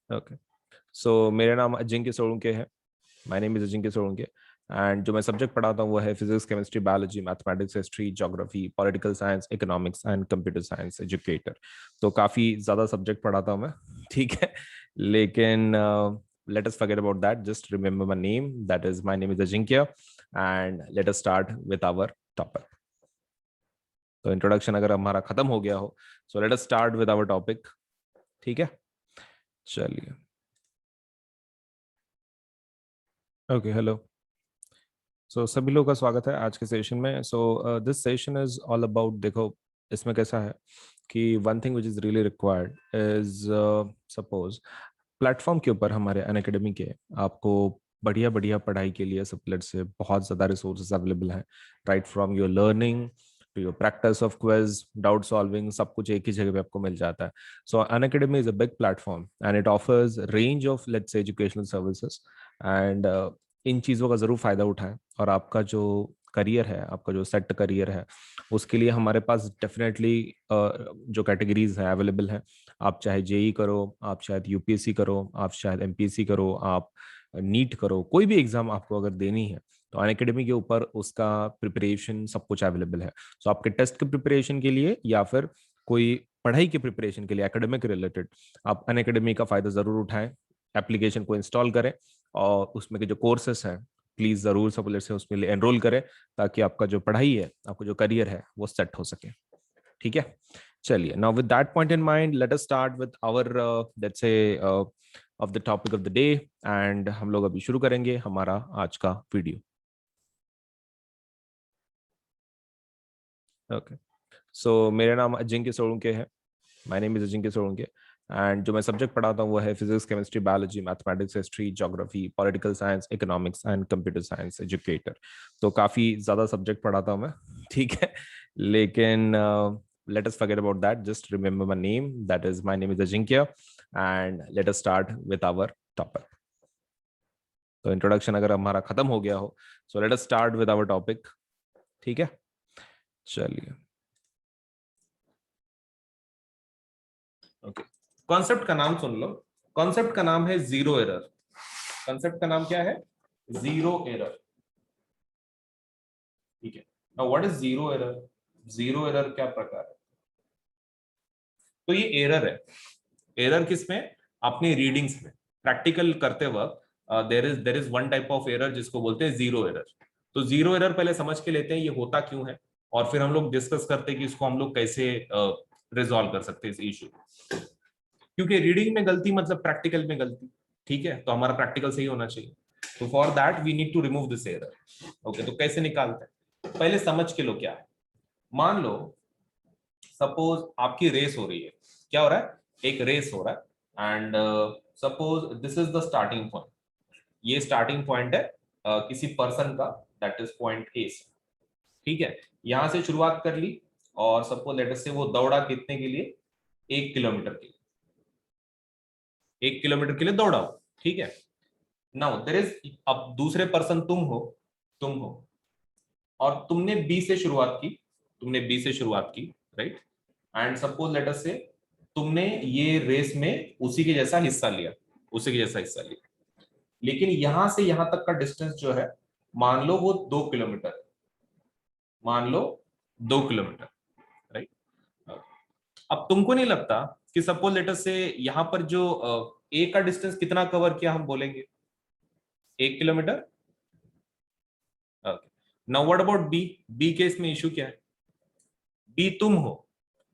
Okay, सो मेरा नाम अजिंक्य सोलंके है। My name is Ajinkya Solanke. And जो मैं सब्जेक्ट पढ़ाता हूँ वो है physics, chemistry, biology, mathematics, history, geography, political science, economics and computer science educator. तो काफ़ी ज़्यादा सब्जेक्ट पढ़ाता हूँ मैं। ठीक है, लेकिन let us forget about that. Just remember my name. That is, my name is Ajinkya. And let us start with our topic. तो इंट्रोडक्शन अगर हमारा खत्म हो गया हो, so let us start with our topic. ठीक है, चलिए। Okay, hello. सो सभी लोगों का स्वागत है आज के सेशन में। So this session is all about, देखो इसमें कैसा है कि one thing which is really required is, suppose platform के ऊपर हमारे अनअकैडमी के आपको बढ़िया बढ़िया पढ़ाई के लिए सबलेट से बहुत ज़्यादा रिसोर्सेज अवेलेबल हैं। Right from your learning to your practice of quiz, doubt solving, सब कुछ एक ही जगह पे आपको मिल जाता है। सो Unacademy is a big platform and it offers range of let's say educational services. And in चीज़ों का ज़रूर फ़ायदा उठाएं और आपका जो करियर है, आपका जो सेट करियर है, उसके लिए हमारे पास डेफिनेटली जो कैटेगरीज हैं अवेलेबल हैं। आप चाहे जेई करो, आप शायद यूपीएससी करो, आप शायद एमपीएससी करो, आप नीट करो, कोई भी एग्जाम आपको अगर देनी है तो अनअकैडमी के ऊपर उसका प्रिपरेशन सब कुछ अवेलेबल है। सो आपके टेस्ट के प्रिपरेशन के लिए या फिर कोई पढ़ाई के प्रिपरेशन के लिए एकेडमिक रिलेटेड, आप अनअकैडमी का फायदा जरूर उठाएं। एप्लीकेशन को इंस्टॉल करें और उसमें के जो कोर्सेस हैं प्लीज जरूर सब से उसमें एनरोल करें, ताकि आपका जो पढ़ाई है, आपका जो करियर है वो सेट हो सके। ठीक है, चलिए। Now with that point in mind, let us start with our let's say of the topic of the day. And हम लोग अभी शुरू करेंगे हमारा आज का वीडियो। ओके, सो मेरा नाम अजिंक्य सोलंके है। My name is Ajinkya Solanke. And जो मैं सब्जेक्ट पढ़ाता हूँ वो है physics, chemistry, biology, mathematics, history, geography, political science, economics and computer science educator. तो काफ़ी ज़्यादा सब्जेक्ट पढ़ाता हूँ मैं। ठीक है, लेकिन let us forget about that. Just remember my name. That is, my name is Ajinkya. And let us start with our topic. तो इंट्रोडक्शन अगर हमारा खत्म हो गया हो, so let us start with our topic. ठीक है, चलिए। ओके, कॉन्सेप्ट का नाम सुन लो। कॉन्सेप्ट का नाम है जीरो एरर। कॉन्सेप्ट का नाम क्या है? Zero error. ठीक है, now what is zero error? Zero error क्या प्रकार है? तो ये एरर है। एरर किसमें? अपनी रीडिंग्स में। प्रैक्टिकल करते वक्त there is one type of error जिसको बोलते हैं जीरो एरर। तो जीरो एरर पहले समझ के लेते हैं ये होता क्यों है, और फिर हम लोग डिस्कस करते हैं कि इसको हम लोग कैसे रिजॉल्व कर सकते हैं इस इशू। क्योंकि रीडिंग में गलती मतलब प्रैक्टिकल में गलती। ठीक है, तो हमारा प्रैक्टिकल सही होना चाहिए। तो for that we need to remove this error. Okay, तो कैसे निकालते हैं पहले समझ के लो क्या है। मान लो सपोज आपकी रेस हो रही है। क्या हो रहा है? एक रेस हो रहा है। And suppose this is the starting point. ये स्टार्टिंग पॉइंट है किसी पर्सन का, दैट इज पॉइंट ए से। ठीक है, यहां से शुरुआत कर ली और सपोज लेट अस से वो दौड़ा कितने के लिए? 1 किलोमीटर के लिए। 1 किलोमीटर के लिए दौड़ा हो। ठीक है, नाउ देयर इज, अब दूसरे पर्सन तुम हो और तुमने बी से शुरुआत की। तुमने बी से शुरुआत की, right. And suppose let us से तुमने ये रेस में उसी के जैसा हिस्सा लिया। उसी के जैसा हिस्सा लिया, लेकिन यहां से यहां तक का डिस्टेंस जो है, मान लो वो 2 किलोमीटर। मान लो 2 किलोमीटर, राइट। अब तुमको नहीं लगता कि सपोज लेटर से यहां पर जो ए का डिस्टेंस कितना कवर किया, हम बोलेंगे 1 kilometre. Now what about B? B case में इशू क्या है? बी तुम हो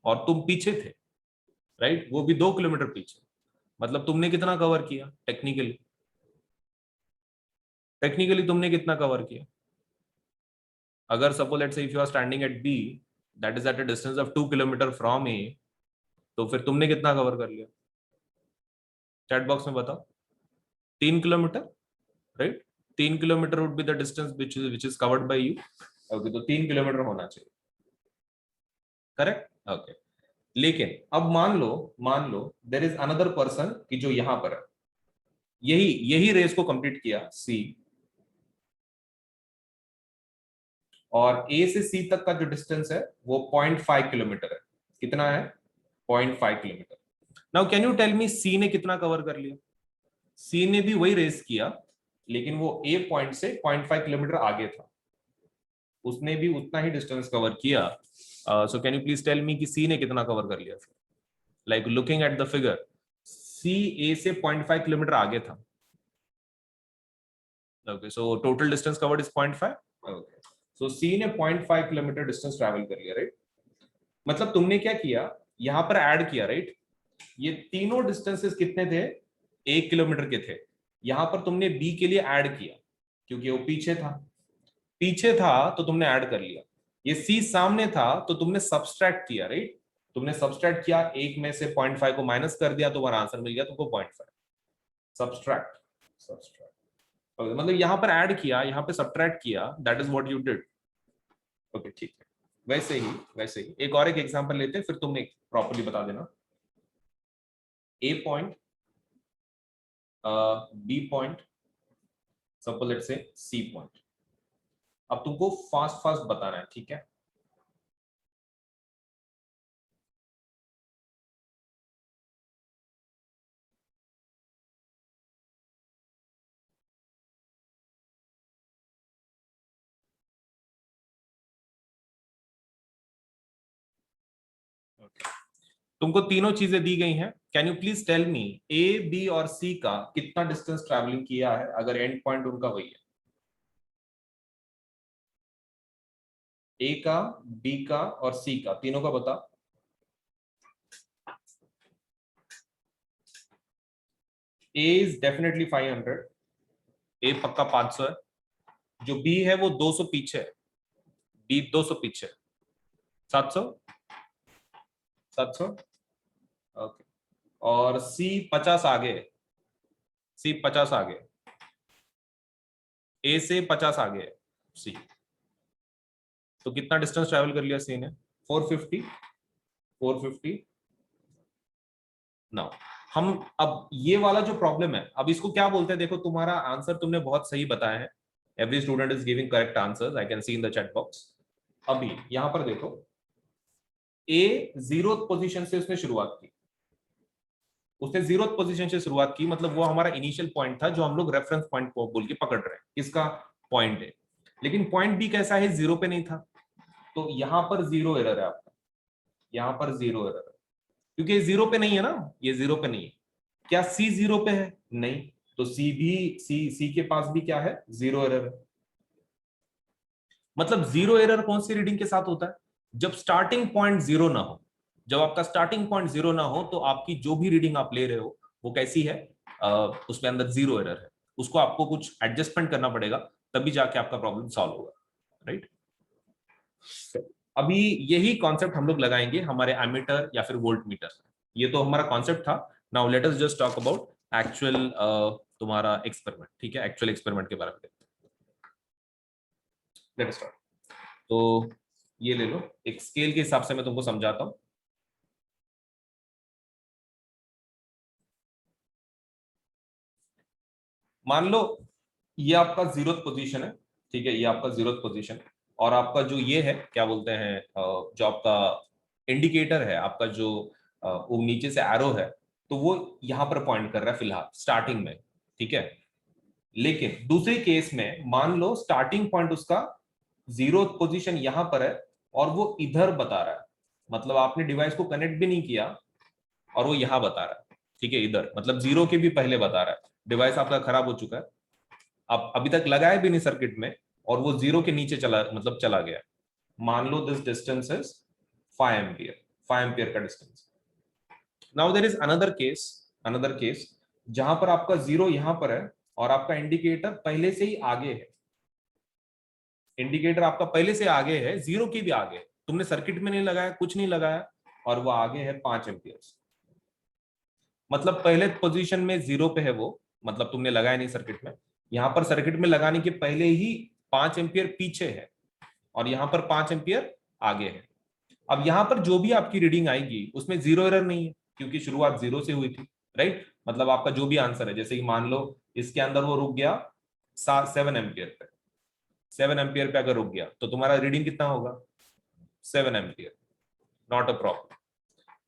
और तुम पीछे थे, राइट। वो भी 2 किलोमीटर पीछे। मतलब तुमने कितना कवर किया टेक्निकली? टेक्निकली तुमने कितना कवर किया? अगर suppose let's say if you are standing at B, that is at a distance of 2 kilometre from A, तो फिर तुमने कितना कवर कर लिया? चैट बॉक्स में बताओ। 3 kilometre, right. 3 kilometre would be the distance which is covered by you. Okay, तो 3 किलोमीटर होना चाहिए, करेक्ट। ओके, लेकिन अब मान लो देर इज अनदर पर्सन कि जो यहां पर है, यही यही रेस को कंप्लीट किया सी, और ए से सी तक का जो डिस्टेंस है वो 0.5 किलोमीटर है। कितना है? 0.5 kilometre. Now can you tell me C ने कितना कवर कर लिया? सी ने भी वही रेस किया, लेकिन वो ए पॉइंट से 0.5 किलोमीटर आगे था, उसने भी उतना ही डिस्टेंस कवर किया। So can you please tell me कि सी ने कितना कवर कर लिया? Like looking at the figure, C A से 0.5 किलोमीटर आगे था। Okay, so total distance covered is 0.5। Okay, so C ने 0.5 किलोमीटर डिस्टेंस ट्रैवल कर लिया, राइट? मतलब तुमने क्या किया, यहां पर ऐड किया, राइट? ये तीनों डिस्टेंसेस कितने थे? 1 किलोमीटर के थे। यहां पर तुमने बी के लिए ऐड किया, क्योंकि वो पीछे था। पीछे था तो तुमने ऐड कर लिया। ये सी सामने था तो तुमने सब्सट्रैक्ट किया, राइट? तुमने सब्सट्रैक्ट किया, एक में से 0.5 को माइनस कर दिया, तुम्हारा आंसर मिल गया तुमको 0.5। Subtract, subtract. मतलब यहां पर ऐड किया, यहां पे सब्ट्रैक्ट किया, that is what you did. Okay, ठीक है। वैसे ही एक और एक एग्जांपल लेते हैं, फिर तुम एक प्रॉपर्ली बता देना। A point, B point, suppose let's say C point. अब तुमको फास्ट फास्ट बताना है, ठीक है? तुमको तीनों चीजें दी गई हैं। Can you please tell me A, B और सी का कितना डिस्टेंस ट्रैवलिंग किया है, अगर एंड पॉइंट उनका वही है? ए का, बी का और सी का, तीनों का बता। ए इज डेफिनेटली 500, ए पक्का 500 है। जो बी है वो 200 पीछे है, बी 200 पीछे है। 700, 700। ओके, और सी 50 आगे है, सी 50 आगे है। ए से 50 आगे है सी। तो कितना डिस्टेंस ट्रैवल कर लिया सी ने? 450, 450। नाउ हम, अब ये वाला जो प्रॉब्लम है, अब इसको क्या बोलते हैं? देखो, तुम्हारा आंसर तुमने बहुत सही बताया है। Every student is giving correct answers, I can see in the chat box. अभी यहां पर देखो, ए जीरो पोजीशन से उसने शुरुआत की, उसने जीरो पोजीशन से शुरुआत की, मतलब वो हमारा इनिशियल पॉइंट था जो हम लोग रेफरेंस पॉइंट को बोल के पकड़ रहे हैं, किसका पॉइंट है। लेकिन पॉइंट बी कैसा है? जीरो पे नहीं था, तो यहां पर जीरो एरर है आपका, यहां पर जीरो एरर है, क्योंकि ये जीरो पे नहीं है ना, ये जीरो पे नहीं है। क्या सी जीरो पे है? नहीं, तो सी भी, सी के पास भी क्या है? जीरो एरर है। मतलब जीरो एरर कौन सी रीडिंग के साथ होता है? जब स्टार्टिंग पॉइंट जीरो ना हो। जब आपका स्टार्टिंग पॉइंट जीरो ना हो, तो आपकी जो भी रीडिंग आप ले रहे हो वो कैसी है? उसमें अंदर जीरो एरर है। उसको आपको कुछ एडजस्टमेंट करना पड़ेगा, तभी जाके आपका प्रॉब्लम सॉल्व होगा, राइट? अभी यही कॉन्सेप्ट हम लोग लगाएंगे हमारे एमीटर या फिर वोल्ट मीटर। ये तो हमारा कॉन्सेप्ट था। Now let us just talk about actual तुम्हारा एक्सपेरिमेंट, ठीक है? एक्चुअल एक्सपेरिमेंट के बारे में देखते हैं। Late us start. तो ये ले लो, एक स्केल के हिसाब से मैं तुमको समझाता हूं। मान लो ये आपका जीरो पोजीशन है, ठीक है? ये आपका जीरो पोजीशन, और आपका जो ये है क्या बोलते हैं, जो आपका इंडिकेटर है, आपका जो वो नीचे से एरो है, तो वो यहां पर पॉइंट कर रहा है फिलहाल स्टार्टिंग में, ठीक है? लेकिन दूसरे केस में मान लो स्टार्टिंग पॉइंट उसका जीरो पोजीशन यहां पर है, और वो इधर बता रहा है, मतलब आपने डिवाइस को कनेक्ट भी नहीं किया और वो यहां बता रहा है, ठीक है? इधर मतलब जीरो के भी पहले बता रहा है। डिवाइस आपका खराब हो चुका है, आप अभी तक लगाए भी नहीं सर्किट में, और वो जीरो के नीचे चला, मतलब चला गया। मान लो this distance is 5 ampere, 5 ampere का distance. Now there is another case जहां पर आपका जीरो यहां पर है, और आपका इंडिकेटर पहले से ही आगे है। इंडिकेटर आपका पहले से आगे है, जीरो के भी आगे है, तुमने सर्किट में नहीं लगाया, कुछ नहीं लगाया, और वो आगे है 5 एम्पियर। मतलब पहले पोजीशन में जीरो पे है वो, मतलब तुमने लगाया नहीं सर्किट में। यहां पर सर्किट में लगाने के पहले ही 5 एम्पियर पीछे है, और यहां पर 5 एम्पियर आगे है। अब यहां पर जो भी आपकी रीडिंग आएगी उसमें जीरो एरर नहीं है, क्योंकि शुरुआत जीरो से हुई थी, राइट? मतलब आपका जो भी आंसर है, जैसे कि मान लो इसके अंदर वो रुक गया 7 एम्पियर पे, 7 एम्पियर पे अगर रुक गया, तो तुम्हारा रीडिंग कितना होगा? 7 एम्पियर। Not a problem.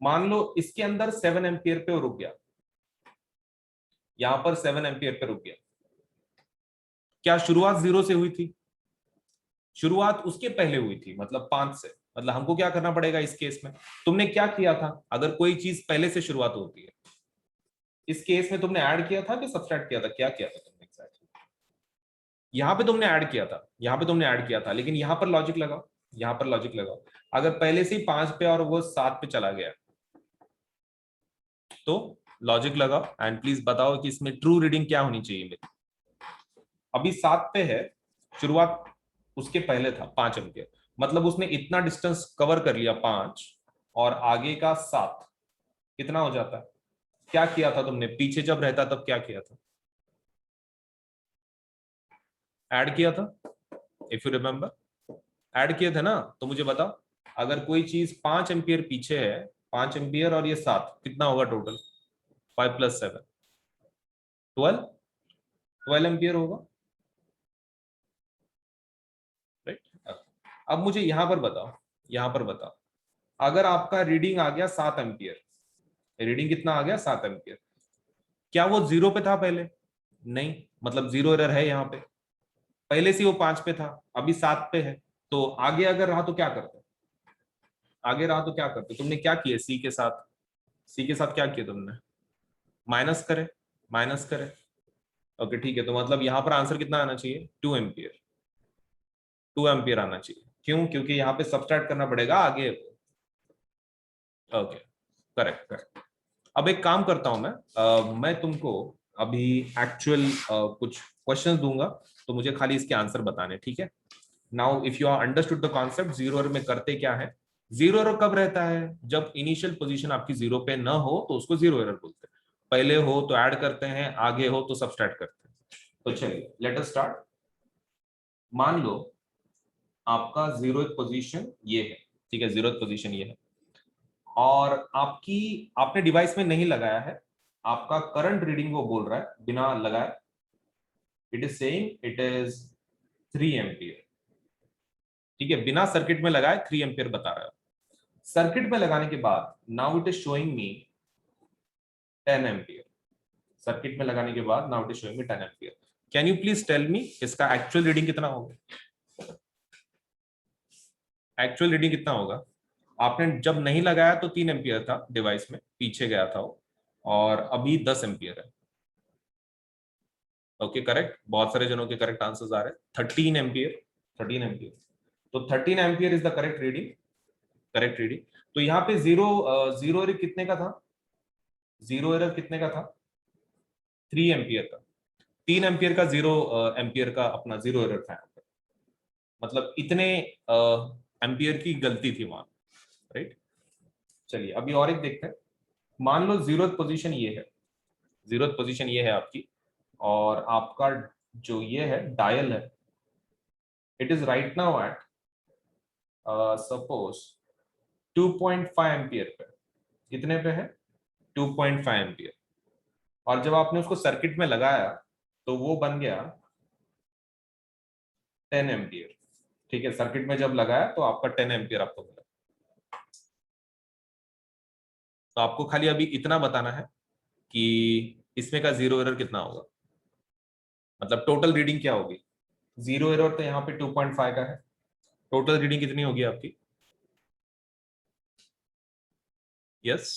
मान लो इसके अंदर 7 एम्पियर पे वो रुक गया, यहां पर 7 एम्पियर पे रुक गया। क्या शुरुआत 0 से हुई थी? शुरुआत उसके पहले हुई थी, मतलब 5 से। मतलब हमको क्या करना पड़ेगा इस केस में? तुमने क्या किया था? अगर कोई चीज पहले से शुरुआत होती है, इस केस में तुमने ऐड किया था कि सब्सट्रैक्ट किया था? क्या किया था तुमने एग्जैक्टली? यहाँ पे तुमने ऐड किया था, यहाँ पे तुमने ऐड किया था, लेकिन यहाँ पर लॉजिक लगाओ, यहाँ पर लॉजिक लगाओ। अगर पहले से ही 5 पे और वो 7 पे चला गया, तो लॉजिक लगाओ एंड प्लीज बताओ कि इसमें ट्रू रीडिंग क्या होनी चाहिए मेरी। अभी 7 पे है, शुरुआत उसके पहले था 5 एम्पियर, मतलब उसने इतना डिस्टेंस कवर कर लिया 5, और आगे का 7 कितना हो जाता है? क्या किया था तुमने पीछे जब रहता तब? क्या किया था? ऐड किया था, इफ यू रिमेंबर, ऐड किए थे ना? तो मुझे बताओ, अगर कोई चीज 5 एम्पियर पीछे है, 5 एम्पियर और ये 7, कितना होगा टोटल? 5 + 7 12, 12 एम्पियर होगा, राइट? अब मुझे यहां पर बताओ, यहां पर बताओ, अगर आपका रीडिंग आ गया 7 एम्पियर, रीडिंग कितना आ गया? 7 एम्पियर, क्या वो 0 पे था पहले? नहीं, मतलब 0 एरर है यहाँ पे। पहले से वो 5 पे था, अभी 7 पे है, तो आगे अगर रहा तो क्या करते? आगे रहा तो क्या करते? तुमने क्या किया सी के साथ? सी के साथ क्या किया तुमने? माइनस करे, माइनस करे। ओके ठीक है, तो मतलब यहाँ पर आंसर कितना आना चाहिए? 2 एम्पियर, 2 एम्पियर आना चाहिए। क्यों? क्योंकि यहाँ पे सब्सट्रैक्ट करना पड़ेगा आगे। Okay, correct correct. अब एक काम करता हूं मैं तुमको अभी एक्चुअल कुछ क्वेश्चंस दूंगा, तो मुझे खाली इसके आंसर बताने, ठीक है? Now if you are understood the concept, zero error में करते क्या है? जीरो एरर कब रहता है? जब इनिशियल पोजीशन आपकी 0 पे न हो तो उसको जीरो एरर बोलते हैं। पहले हो तो ऐड करते हैं, आगे हो तो सब्सट्रैक्ट करते हैं। तो चलिए लेट अस स्टार्ट। मान लो आपका जीरो पोजीशन ये है, ठीक है? जीरो पोजीशन ये है, और आपकी आपने डिवाइस में नहीं लगाया है, आपका करंट रीडिंग वो बोल रहा है बिना लगाए, it is saying it is 3 ampere, ठीक है? बिना सर्किट में लगाए 3 एम्पियर बता रहा है। सर्किट में लगाने के बाद now it is showing me 10 ampere. Circuit में लगाने के बाद now it is showing me 10 ampere. Can you please tell me इसका एक्चुअल रीडिंग कितना होगा? एक्चुअल रीडिंग कितना होगा? आपने जब नहीं लगाया तो 3 एम्पियर था डिवाइस में, पीछे गया था वो, और अभी 10 एम्पियर है। ओके करेक्ट, बहुत सारे जनों के करेक्ट आंसर्स आ रहे हैं। 13 एम्पियर, 13 एम्पियर। तो 13 ampere is the correct reading, correct reading. तो यहाँ पे जीरो जीरो एरर कितने का था? जीरो एरर कितने का था? 3 एम्पियर का। 3 एम्पियर का जीरो एम्पियर का अपना जीरो एरर था यहाँ पे। मतलब इतने एम्पियर की गलती थी वहां, राइट? चलिए अभी और एक देखते हैं। मान लो जीरो पोजीशन ये है, जीरो पोजीशन ये है आपकी, और आपका जो ये है डायल है, it is right now at suppose 2.5 ampere पे। कितने पे है? 2.5 एम्पियर। और जब आपने उसको सर्किट में लगाया तो वो बन गया 10 एम्पियर, ठीक है? सर्किट में जब लगाया तो आपका 10 एम्पियर आपको मिला। तो आपको खाली अभी इतना बताना है कि इसमें का जीरो एरर कितना होगा, मतलब टोटल रीडिंग क्या होगी? जीरो एरर तो यहाँ पे 2.5 का है, टोटल रीडिंग कितनी होगी आपकी? यस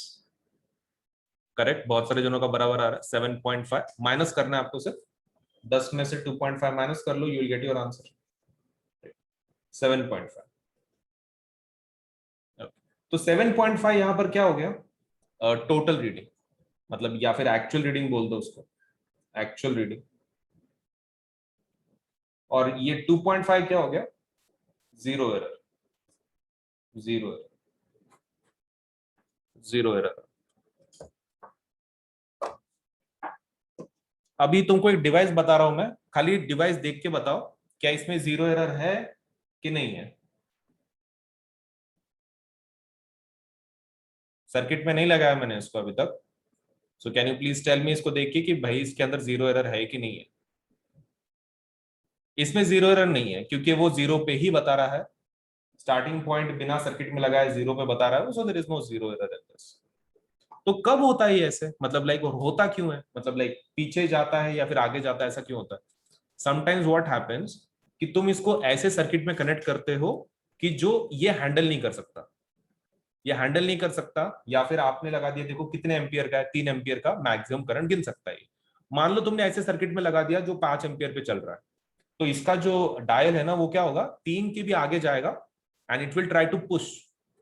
करेक्ट, बहुत सारे जनों का बराबर आ रहा है। 7.5 माइनस करना है आपको, सिर्फ 10 में से 2.5 माइनस कर लो, you will get your answer 7.5। तो 7.5 यहां पर क्या हो गया? टोटल रीडिंग, मतलब या फिर एक्चुअल रीडिंग बोल दो उसको, एक्चुअल रीडिंग। और ये 2.5 क्या हो गया? Zero error, zero error, zero error. अभी तुमको एक डिवाइस बता रहा हूं मैं, खाली डिवाइस देख के बताओ क्या इसमें जीरो एरर है कि नहीं है। सर्किट में नहीं लगाया मैंने इसको अभी तक, so can you please tell me इसको देख के कि भाई इसके अंदर जीरो एरर है कि नहीं है? इसमें जीरो एरर नहीं है क्योंकि वो जीरो पे ही बता रहा है, स्टार्टिंग पॉइंट बिना सर्किट में लगाए 0 पे बता रहा है, so there is no zero error in this. तो कब होता है ये ऐसे, मतलब लाइक, और होता क्यों है, मतलब लाइक पीछे जाता है या फिर आगे जाता है, ऐसा क्यों होता है? समटाइम्स व्हाट हैपेंस कि तुम इसको ऐसे सर्किट में कनेक्ट करते हो कि जो ये हैंडल नहीं कर सकता, ये हैंडल नहीं कर सकता, या फिर आपने लगा दिया, देखो कितने एम्पियर का है, 3 एम्पियर का मैक्सिमम करंट गिन सकता है। मान लो तुमने ऐसे सर्किट में लगा दिया जो 5 एम्पियर पे चल रहा है, तो इसका जो डायल है ना वो क्या होगा, 3 के भी आगे जाएगा and it will try to push.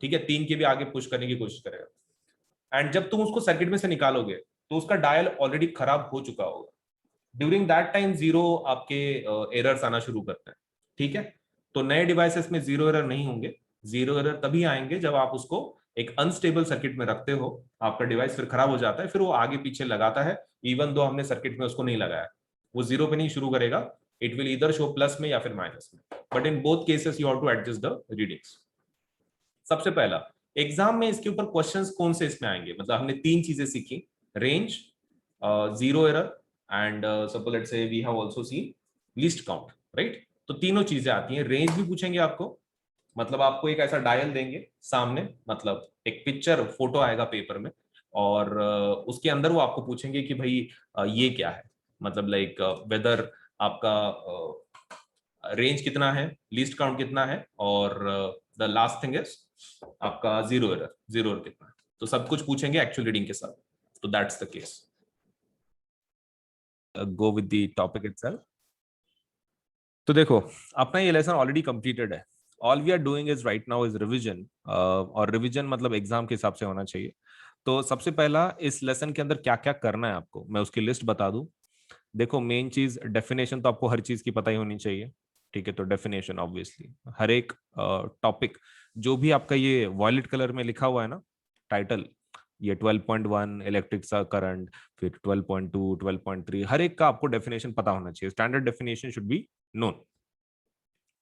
ठीक है, 3 के भी आगे पुश करने की कोशिश करेगा, एंड जब तुम उसको सर्किट में से निकालोगे तो उसका डायल ऑलरेडी खराब हो चुका होगा। ड्यूरिंग दैट टाइम जीरो आपके एरर्स आना शुरू करते हैं। ठीक है, तो नए डिवाइसेस में जीरो एरर नहीं होंगे। जीरो एरर तभी आएंगे जब आप उसको एक अनस्टेबल सर्किट में रखते हो, आपका डिवाइस फिर खराब हो जाता है, फिर वो आगे पीछे लगाता है, इवन दो हमने सर्किट में उसको नहीं लगाया, वो जीरो पे नहीं शुरू करेगा, it will either show plus में या फिर माइनस में, but in both cases you have to adjust the readings. सबसे पहला, एग्जाम में इसके ऊपर क्वेश्चंस कौन से इसमें आएंगे, मतलब हमने 3 चीजें सीखी, range, zero error, and suppose let's say we have also seen least count, right? तो तीनों चीजें आती हैं। रेंज भी पूछेंगे आपको, मतलब आपको एक ऐसा डायल देंगे सामने, मतलब एक पिक्चर फोटो आएगा पेपर में, और उसके अंदर वो आपको पूछेंगे कि भाई ये क्या है, मतलब लाइक वेदर आपका रेंज कितना है, लीस्ट काउंट कितना है, और द लास्ट थिंग इज आपका जीरो एरर, जीरो एरर कितना है। तो सब कुछ पूछेंगे एक्चुअल रीडिंग के साथ। तो that's the case. Go with the topic itself. तो देखो, अपना ये लेसन ऑलरेडी कंप्लीटेड है। All we are doing is right now is revision, और रिवीजन मतलब एग्जाम के हिसाब से होना चाहिए। तो सबसे पहला, इस लेसन के अंदर क्या क्या करना है आपको, मैं उसकी लिस्ट बता दूं। देखो, मेन चीज डेफिनेशन तो आपको हर चीज की पता ही होनी चाहिए। ठीक है, तो डेफिनेशन ऑब्वियसली हर एक टॉपिक, जो भी आपका ये वॉयलेट कलर में लिखा हुआ है ना टाइटल, ये 12.1 इलेक्ट्रिक करंट, फिर 12.2, 12.3, हर एक का आपको डेफिनेशन पता होना चाहिए। Standard definition should be known.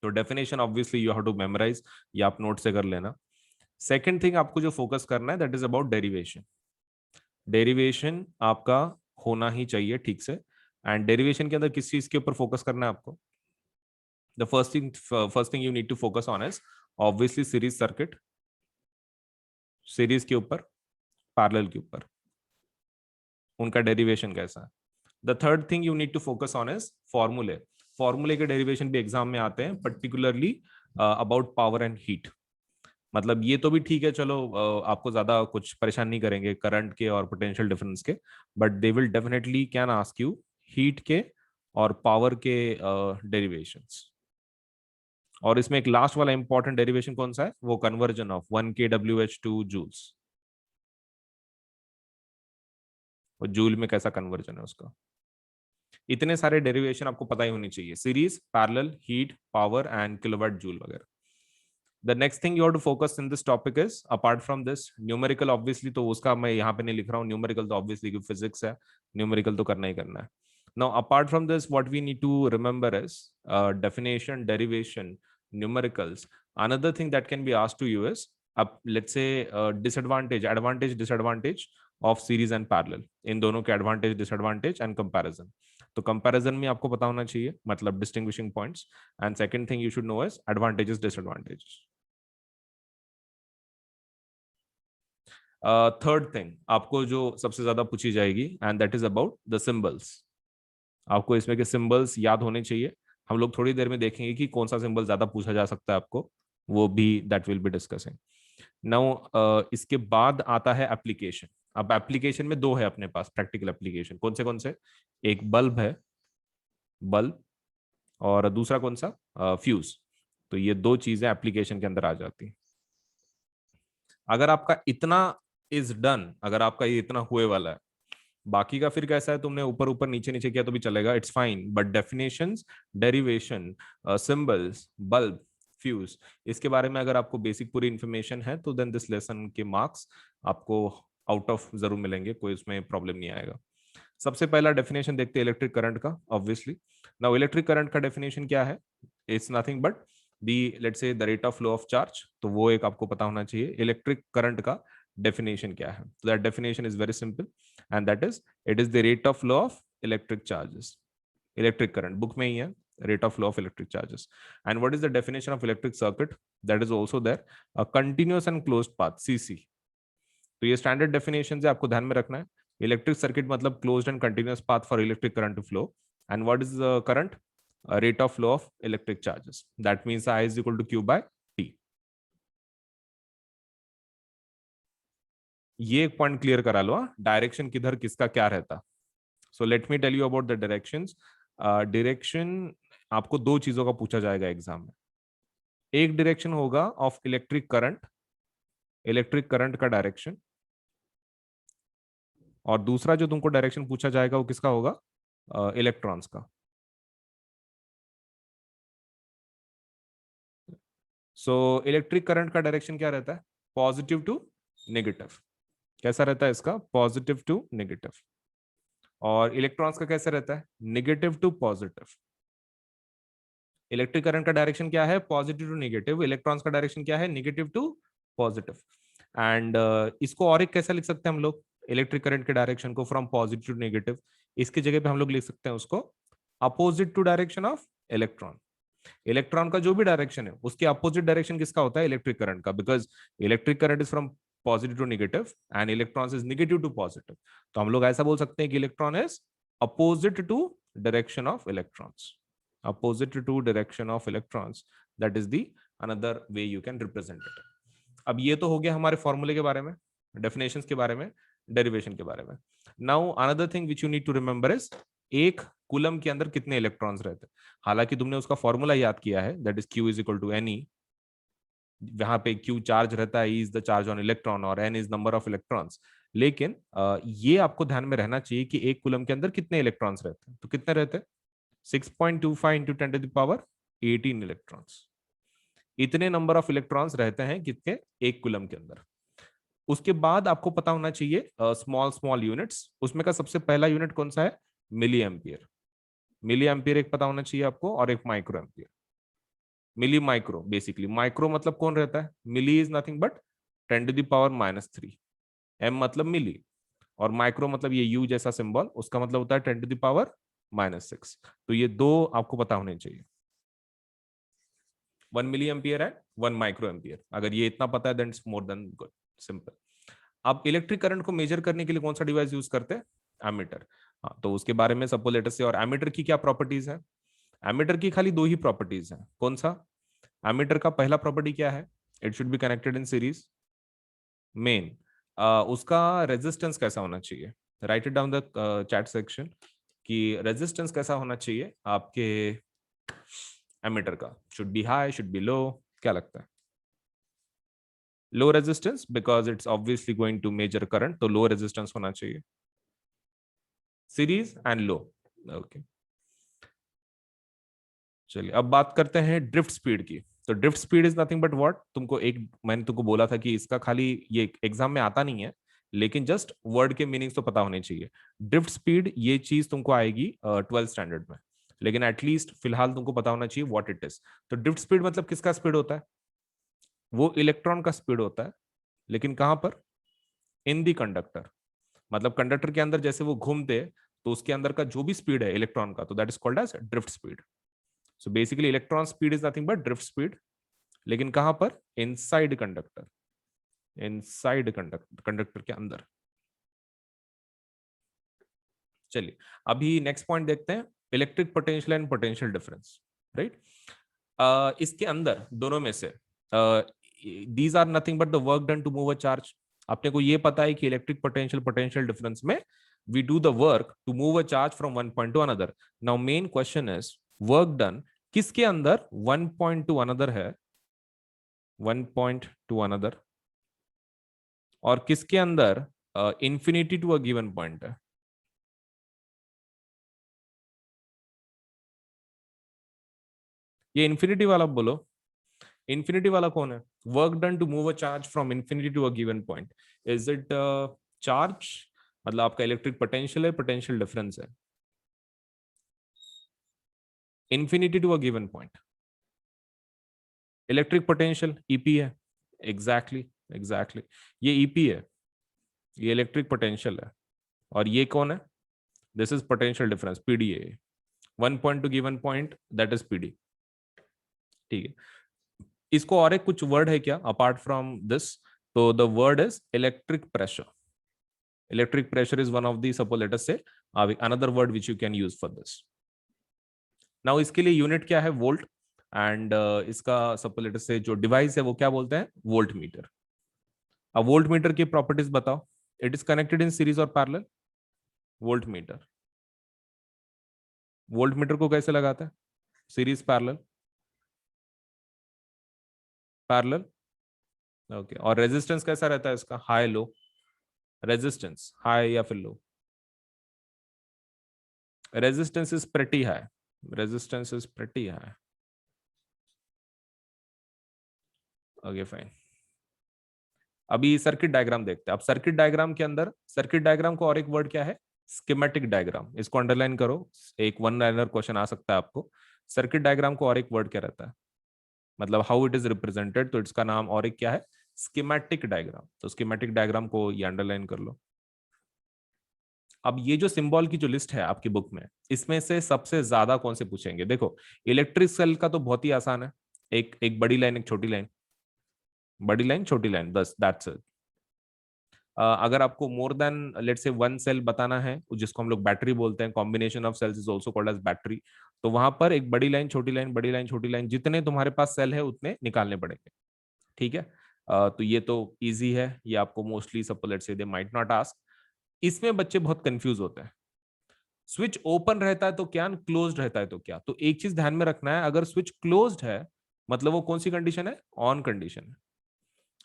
तो definition obviously you have to memorise, या आप नोट से कर लेना। सेकेंड थिंग आपको जो फोकस करना है that is about derivation. Derivation आपका होना ही चाहिए ठीक से। एंड डेरिवेशन के अंदर किस चीज के ऊपर फोकस करना है आपको? The first thing you need to focus on is obviously series circuit, series के ऊपर, पैरेलल के ऊपर, उनका डेरिवेशन कैसा है। The third thing you need to focus on is फॉर्मूले। फॉर्मूले के डेरिवेशन भी एग्जाम में आते हैं, particularly about power and heat. मतलब ये तो भी ठीक है, चलो आपको ज्यादा कुछ परेशान नहीं करेंगे करंट के और पोटेंशियल डिफरेंस के, but they will definitely can ask you heat के और पावर के डेरिवेशंस। और इसमें एक लास्ट वाला इंपॉर्टेंट डेरिवेशन कौन सा है, वो conversion of 1 kWh to joules. और जूल में कैसा कन्वर्जन है उसका। इतने सारे डेरिवेशन आपको पता ही होनी चाहिए, series, parallel, heat, power and kilowatt joule वगैरह। The next thing you have to focus in this topic is, apart from this, numerical obviously, तो उसका मैं यहाँ पे नहीं लिख रहा हूँ, numerical तो obviously क्योंकि physics है, numerical तो करना ही करना है। Now, apart from this, what we need to remember is definition, derivation, numericals. Another thing that can be asked to you is, let's say disadvantage, advantage, disadvantage of series and parallel. इन दोनों के advantage, disadvantage and comparison. तो comparison में आपको पता होना चाहिए, मतलब distinguishing points. And second thing you should know is advantages, disadvantages. Third thing आपको जो सबसे ज्यादा पूछी जाएगी, and that is about the symbols. आपको इसमें के सिंबल्स याद होने चाहिए। हम लोग थोड़ी देर में देखेंगे कि कौन सा सिंबल ज्यादा पूछा जा सकता है आपको, वो भी that will be discussing now. इसके बाद आता है एप्लीकेशन। अब एप्लीकेशन में दो है अपने पास प्रैक्टिकल एप्लीकेशन, कौन से? एक बल्ब है, बल्ब, और दूसरा कौन सा, फ्यूज। तो ये दो चीजें एप्लीकेशन के अंदर आ जाती हैं। अगर आपका इतना इज डन, अगर आपका ये इतना हुए वाला है, बाकी का फिर कैसा है, तुमने ऊपर ऊपर नीचे नीचे किया तो भी चलेगा, it's fine, but definitions, derivation, symbols, bulb, fuse, इसके बारे में अगर आपको बेसिक पूरी इंफॉर्मेशन है तो देन दिस लेसन के मार्क्स आपको आउट ऑफ जरूर मिलेंगे, कोई उसमें प्रॉब्लम नहीं आएगा। सबसे पहला डेफिनेशन देखते हैं इलेक्ट्रिक करंट का, ऑब्वियसली। नाउ इलेक्ट्रिक करंट का डेफिनेशन क्या है? It's nothing but the, let's say the rate of flow of charge, तो वो एक आपको पता होना चाहिए। इलेक्ट्रिक करंट का डेफिनेशन क्या है? तो that definition is very simple, and that is, it is the rate of flow of electric charges. Electric current book में ही है, rate of flow of electric charges. And what is the definition of electric circuit? That is also there, a continuous and closed path, CC. तो ये standard definition है, आपको ध्यान में रखना है. इलेक्ट्रिक सर्किट मतलब closed and continuous path for electric current to flow. And what is the current? Rate of flow of electric charges. That means I is equal to Q by T. ये एक point clear करा लो, direction किधर किसका क्या रहता. So let me tell you about the directions. Direction आपको दो चीजों का पूछा जाएगा एग्जाम में. एक डायरेक्शन होगा ऑफ इलेक्ट्रिक करंट का डायरेक्शन, और दूसरा जो तुमको डायरेक्शन पूछा जाएगा वो किसका होगा? इलेक्ट्रॉन्स का. सो इलेक्ट्रिक करंट का डायरेक्शन क्या रहता है? Positive to negative. कैसा रहता है इसका? Positive to negative. और इलेक्ट्रॉन्स का कैसे रहता है? Negative to positive. Electric current का डायरेक्शन क्या है? Positive to negative. इलेक्ट्रॉन्स का डायरेक्शन क्या है? Negative to positive. एंड इसको और एक कैसे लिख सकते हैं हम लोग इलेक्ट्रिक करंट के डायरेक्शन को फ्रॉम पॉजिटिव टू नेगेटिव? इसकी जगह पे हम लोग लिख सकते हैं उसको opposite to direction of electron. Electron का जो भी डायरेक्शन है उसके अपोजिट डायरेक्शन किसका होता है? इलेक्ट्रिक करंट का. Because electric current is from positive to negative and electron is negative to positive. तो हम लोग ऐसा बोल सकते हैं कि electron is opposite to direction of electrons. opposite to direction of electrons. That is the another way you can represent it. अब ये तो हो गया हमारे फॉर्मूले के बारे में, डेफिनेशंस के बारे में, डेरिवेशन के बारे में. Now another thing which you need to remember is एक कूलम के अंदर कितने इलेक्ट्रॉन्स रहते हैं. हालांकि तुमने उसका फॉर्मूला याद किया है, that is Q is equal to Ne. वहां पे Q चार्ज रहता है, E is the charge on electron और N is number of electrons. लेकिन ये आपको ध्यान में रहना चाहिए कि एक कूलम के अंदर कितने इलेक्ट्रॉन्स रहते हैं. तो कितने रहते हैं? 6.25 into 10 to the power 18 electrons. इतने नंबर ऑफ इलेक्ट्रॉन्स रहते हैं कितने? एक कूलम के अंदर. उसके बाद आपको पता होना चाहिए स्मॉल यूनिट्स. उसमें का सबसे पहला यूनिट कौन सा है? Milli ampere. मिली एम्पियर एक पता होना चाहिए आपको, और एक micro ampere. Milli micro, basically micro मतलब कौन रहता है? Milli is nothing but 10 to the power -3. M मतलब मिली, और माइक्रो मतलब ये यू जैसा सिंबल, उसका मतलब होता है 10 to the power -6. तो ये दो आपको पता होने चाहिए, 1 milliampere and 1 microampere. अगर ये इतना पता है then it's more than good, simple. आप इलेक्ट्रिक करंट को मेजर करने के लिए कौन सा डिवाइस यूज करते हैं? एमीटर. हाँ, तो उसके बारे में सपोज लेट अस से. और एमीटर की क्या प्रॉपर्टीज है? एमीटर की खाली दो ही प्रॉपर्टीज है. कौन सा? एमीटर का पहला प्रॉपर्टी क्या है? It should be connected in series. मेन उसका रेजिस्टेंस कैसा होना चाहिए? Write it down the chat section कि रेजिस्टेंस कैसा होना चाहिए आपके एमीटर का. Should be high, should be low? क्या लगता है? Low resistance, because it's obviously going to measure current, तो लो रेजिस्टेंस होना चाहिए. Series and low. ओके, चलिए अब बात करते हैं ड्रिफ्ट स्पीड की. तो drift speed is nothing but what? तुमको एक मैंने तुमको बोला था कि इसका खाली ये एग्जाम में आता नहीं है, लेकिन जस्ट वर्ड के मीनिंग्स तो पता होने चाहिए. ड्रिफ्ट स्पीड ये चीज तुमको आएगी 12th स्टैंडर्ड में, लेकिन एटलीस्ट फिलहाल तुमको पता होना चाहिए व्हाट इट इज. तो ड्रिफ्ट स्पीड मतलब किसका स्पीड होता है? वो इलेक्ट्रॉन का स्पीड होता है, लेकिन कहां पर? इन दी कंडक्टर. मतलब कंडक्टर के अंदर जैसे वो घूमते, तो उसके अंदर का जो भी स्पीड है इलेक्ट्रॉन का, तो that is called as drift speed. So basically electron speed is nothing but drift speed, लेकिन कहां पर? Inside conductor. इनसाइड कंडक्टर के अंदर. चलिए अभी नेक्स्ट पॉइंट देखते हैं, electric potential and potential difference. Right, इसके अंदर दोनों में से these are nothing but the work done to move a charge. अपने को ये पता है कि इलेक्ट्रिक पोटेंशियल पोटेंशियल डिफरेंस में we do the work to move a charge from one point to another. Now main question is work done किसके अंदर one point to another है? One point to another. और किसके अंदर infinity to a given point है? ये infinity वाला बोलो. इंफिनिटी वाला कौन है? Work done to move a charge from infinity to a given point. Is it charge? मतलब आपका इलेक्ट्रिक पोटेंशियल है, पोटेंशियल डिफरेंस है. Infinity to a given point, electric potential EP है. एग्जैक्टली एग्जैक्टली, ये ईपी है, ये इलेक्ट्रिक पोटेंशियल है. और ये कौन है? This is potential difference, PDA. 1 point to given point, that is PD. ठीक है, इसको और एक कुछ वर्ड है क्या अपार्ट फ्रॉम दिस? तो the word is electric pressure. Electric pressure is one of the, suppose let us say another word which you can use for this. Now इसके लिए यूनिट क्या है? वोल्ट. एंड इसका suppose let us say जो device है वो क्या बोलते हैं? Voltmeter. अब वोल्ट मीटर की प्रॉपर्टीज बताओ. It is connected in series और parallel. Voltmeter, volt meter को कैसे लगाता है? Series, parallel. पैरेलल. ओके, और रेजिस्टेंस कैसा रहता है इसका? High low. रेजिस्टेंस हाई या फिर low? Resistance is pretty high. Resistance is pretty high. Okay fine. अभी सर्किट डायग्राम देखते हैं. अब सर्किट डायग्राम के अंदर, सर्किट डायग्राम को और एक वर्ड क्या है? Schematic diagram. इसको अंडरलाइन करो, एक वन लाइनर क्वेश्चन आ सकता है आपको. सर्किट डायग्राम को और एक वर्ड क्या रहता है? मतलब हाउ इट इज रिप्रेजेंटेड, तो इसका नाम और एक क्या है? Schematic diagram. तो स्कीमेटिक डायग्राम को ये अंडरलाइन कर लो. अब ये जो सिंबल की जो लिस्ट है आपकी बुक में, इसमें से सबसे ज्यादा कौन से पूछेंगे? देखो, इलेक्ट्रिक सेल का तो बहुत ही आसान है. एक एक बड़ी लाइन, एक छोटी लाइन. बड़ी लाइन, छोटी लाइन, बस दैट्स इट. अगर आपको more than let say one cell बताना है, जिसको हम लोग बैटरी बोलते हैं, combination of cells is also called as battery, तो वहां पर एक बड़ी लाइन, छोटी लाइन, बड़ी लाइन, छोटी लाइन, जितने तुम्हारे पास सेल है उतने निकालने पड़ेंगे. ठीक है. तो ये तो इजी है, ये आपको मोस्टली सपोज लेट से दे माइट नॉट आस्क. इसमें बच्चे बहुत कंफ्यूज होते हैं. स्विच ओपन रहता है तो क्या, क्लोज्ड रहता है तो क्या? तो एक चीज ध्यान में रखना है, अगर स्विच क्लोज्ड है मतलब वो कौन सी कंडीशन है? ऑन कंडीशन है.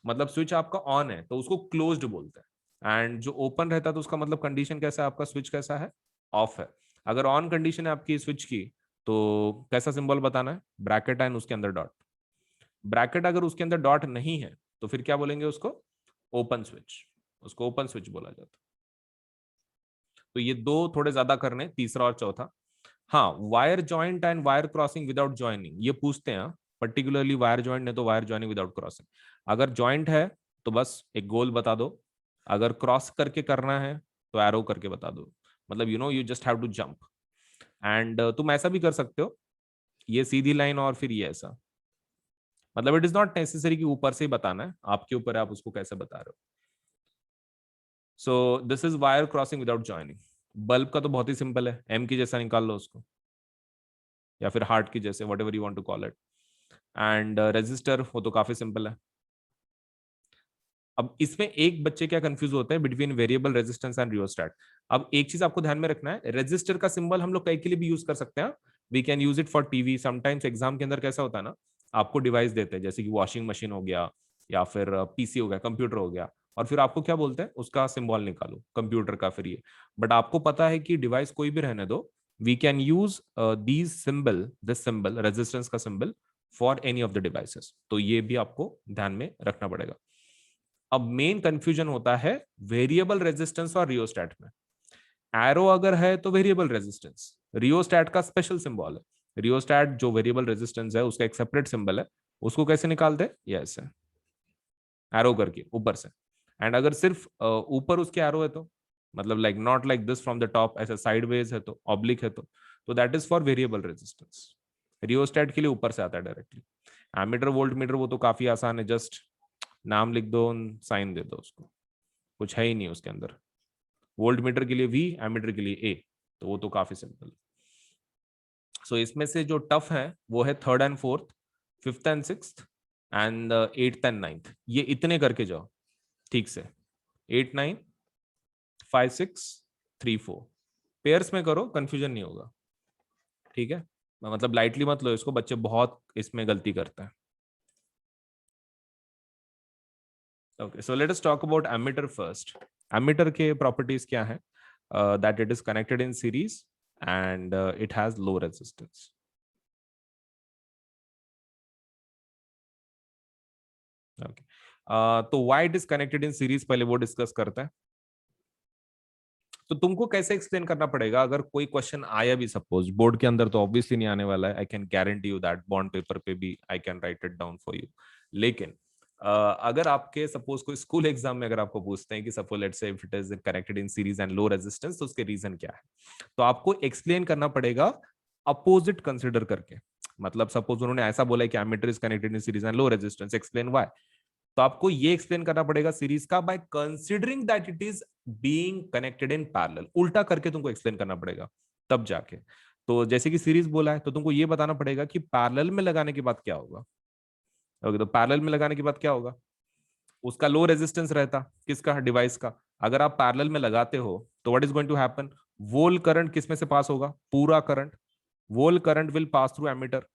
मतलब स्विच आपका ऑन है तो उसको क्लोज्ड बोलते हैं. एंड जो ओपन रहता है तो उसका मतलब कंडीशन कैसा है आपका? स्विच कैसा है? ऑफ है. अगर ऑन कंडीशन है आपकी स्विच की, तो कैसा सिंबल बताना है? ब्रैकेट एंड उसके अंदर डॉट. ब्रैकेट अगर उसके अंदर डॉट नहीं है तो फिर क्या बोलेंगे उसको? Open switch. उसको ओपन स्विच बोला जाता है. तो ये दो थोड़े ज्यादा करने, तीसरा और चौथा. हाँ, wire joint and wire crossing without joining, ये पूछते हैं. पर्टिकुलरली वायर जॉइंट नहीं तो वायर जॉइनिंग विदाउट क्रॉसिंग. अगर जॉइंट है तो बस एक गोल बता दो. अगर क्रॉस करके करना है तो एरो करके बता दो. मतलब you just have to jump. And तुम ऐसा भी कर सकते हो, ये सीधी लाइन और फिर ये ऐसा. मतलब इट इज नॉट नेसेसरी कि ऊपर से ही बताना है, आपके ऊपर है आप उसको कैसे बता रहे हो. सो this is wire crossing without joining. Bulb का तो बहुत ही सिंपल है, एम की जैसा निकाल लो उसको, या फिर हार्ट की जैसे, whatever you want to call it. And resistor, वो तो काफी सिंपल है. अब इसमें एक बच्चे क्या कंफ्यूज होते हैं between variable resistance and rheostat. अब एक चीज आपको ध्यान में रखना है, रेजिस्टर का सिंबल हम लोग कई के लिए भी यूज कर सकते हैं. We can use it for TV. Sometimes exam के अंदर कैसा होता है ना, आपको डिवाइस देते हैं जैसे कि वॉशिंग मशीन हो गया या फिर पीसी हो गया, कंप्यूटर हो गया, और फिर आपको क्या बोलते हैं? उसका सिंबल निकालो कंप्यूटर का. फिर ये, बट आपको पता है कि डिवाइस कोई भी रहने दो, we can use these symbol, this symbol resistance का symbol for any of the devices. तो ये भी आपको ध्यान में रखना पड़ेगा. अब मेन कंफ्यूजन होता है वेरिएबल रेजिस्टेंस और रियोस्टेट में. एरो अगर है तो वेरिएबल रेजिस्टेंस, रियोस्टेट का स्पेशल सिंबल है. रियोस्टेट जो वेरिएबल रेजिस्टेंस है उसका एक सेपरेट सिंबल है. उसको कैसे निकालते? ये ऐसे एरो करके ऊपर से. एंड अगर सिर्फ ऊपर उसके एरो है तो, मतलब like not like this from the top, ऐसे साइडवेज है तो, ऑब्लिक है तो that is for variable resistance. Rheostat के लिए ऊपर से आता है डायरेक्टली. एमीटर, वोल्ट मीटर, वो तो काफी आसान है, जस्ट नाम लिख दो, साइन दे दो उसको, कुछ है ही नहीं उसके अंदर. वोल्ट मीटर के लिए वी, एमीटर के लिए ए, तो वो तो काफी सिंपल है. सो इसमें से जो टफ है वो है third and fourth, fifth and sixth, and eighth and ninth. ये इतने करके जाओ ठीक से. 8 9 5 6 3 4 पेयर्स में करो, कंफ्यूजन नहीं होगा. ठीक है, मतलब लाइटली मत लो इसको, बच्चे बहुत इसमें गलती करते हैं. Okay, so let us talk about ammeter first. Ammeter के properties क्या है? That it is connected in series and it has low resistance. Okay. तो why it is connected in series पहले वो डिस्कस करते हैं. तो तुमको कैसे एक्सप्लेन करना पड़ेगा अगर कोई क्वेश्चन आया भी, सपोज बोर्ड के अंदर तो ऑब्वियसली नहीं आने वाला है, I can guarantee you that. Bond paper पे भी I can write it down for you. लेकिन अगर आपके सपोज कोई स्कूल एग्जाम में अगर आपको पूछते हैं कि suppose let's say if it is connected in series and low resistance, तो उसके रीजन क्या है, तो आपको एक्सप्लेन करना पड़ेगा अपोजिट कंसिडर करके, मतलब सपोज उन्होंने ऐसा बोला है कि ammeter is connected in series and low resistance, explain why. तो आपको ये एक्सप्लेन करना पड़ेगा सीरीज का by considering that it is being connected in parallel, उल्टा करके तुमको एक्सप्लेन करना पड़ेगा तब जाके। तो जैसे कि सीरीज बोला है तो तुमको ये बताना पड़ेगा कि पैरेलल में लगाने के बाद क्या होगा। ओके, तो पैरेलल में लगाने के बाद क्या होगा, उसका लो रेजिस्टेंस रहता किसका, डिवाइस का। अगर आप पैरेलल में लगाते हो तो what is going to happen, whole current किस में से पास होगा, पूरा current, whole current will pass through ammeter,